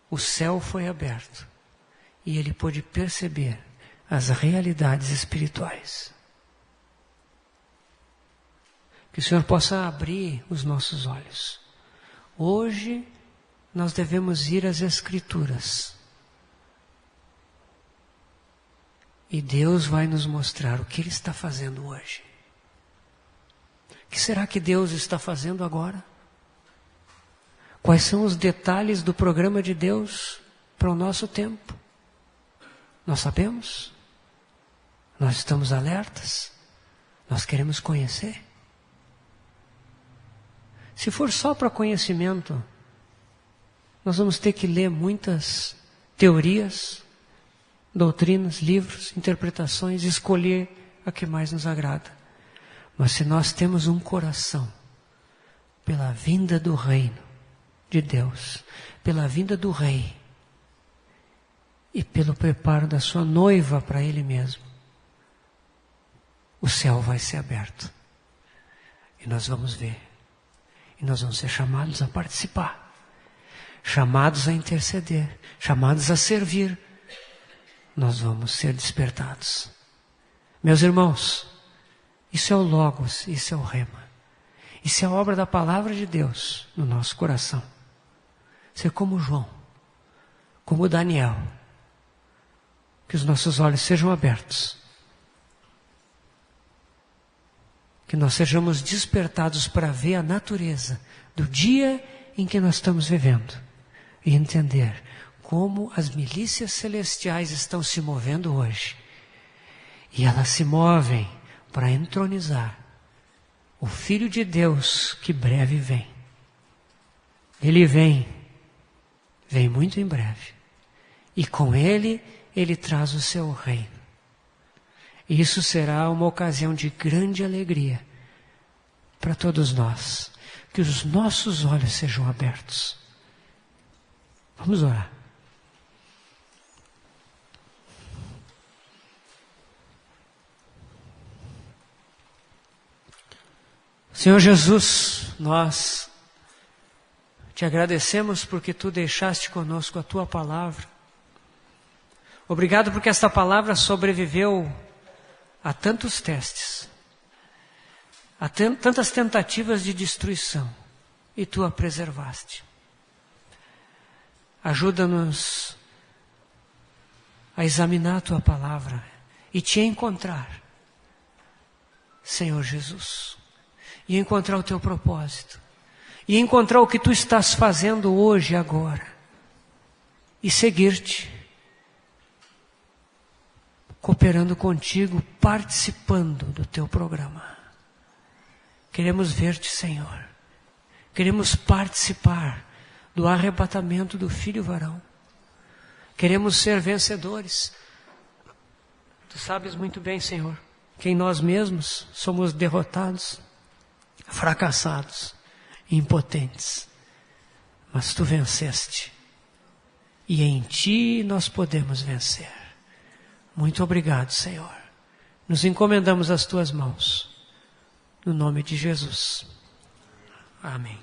O céu foi aberto. E ele pôde perceber as realidades espirituais. Que o Senhor possa abrir os nossos olhos. Hoje nós devemos ir às Escrituras. E Deus vai nos mostrar o que Ele está fazendo hoje. O que será que Deus está fazendo agora? Quais são os detalhes do programa de Deus para o nosso tempo? Nós sabemos? Nós estamos alertas? Nós queremos conhecer? Se for só para conhecimento, nós vamos ter que ler muitas teorias, doutrinas, livros, interpretações, escolher a que mais nos agrada. Mas se nós temos um coração pela vinda do reino de Deus, pela vinda do rei e pelo preparo da sua noiva para Ele mesmo, o céu vai ser aberto. E nós vamos ver. E nós vamos ser chamados a participar, chamados a interceder, chamados a servir. Nós vamos ser despertados. Meus irmãos, isso é o Logos, isso é o Rema. Isso é a obra da palavra de Deus no nosso coração. Ser como João, como Daniel. Que os nossos olhos sejam abertos. Que nós sejamos despertados para ver a natureza do dia em que nós estamos vivendo. E entender como as milícias celestiais estão se movendo hoje. E elas se movem para entronizar o Filho de Deus que breve vem. Ele vem muito em breve. E com Ele traz o seu reino. E isso será uma ocasião de grande alegria para todos nós. Que os nossos olhos sejam abertos. Vamos orar. Senhor Jesus, nós te agradecemos porque Tu deixaste conosco a Tua palavra. Obrigado porque esta palavra sobreviveu a tantos testes, a tantas tentativas de destruição, e Tu a preservaste. Ajuda-nos a examinar a Tua palavra e Te encontrar, Senhor Jesus, e encontrar o Teu propósito, e encontrar o que Tu estás fazendo hoje e agora, e seguir-te, cooperando contigo, participando do Teu programa. Queremos ver-te, Senhor. Queremos participar do arrebatamento do Filho varão. Queremos ser vencedores. Tu sabes muito bem, Senhor, que em nós mesmos somos derrotados, fracassados, impotentes. Mas Tu venceste. E em Ti nós podemos vencer. Muito obrigado, Senhor. Nos encomendamos às Tuas mãos. No nome de Jesus. Amém.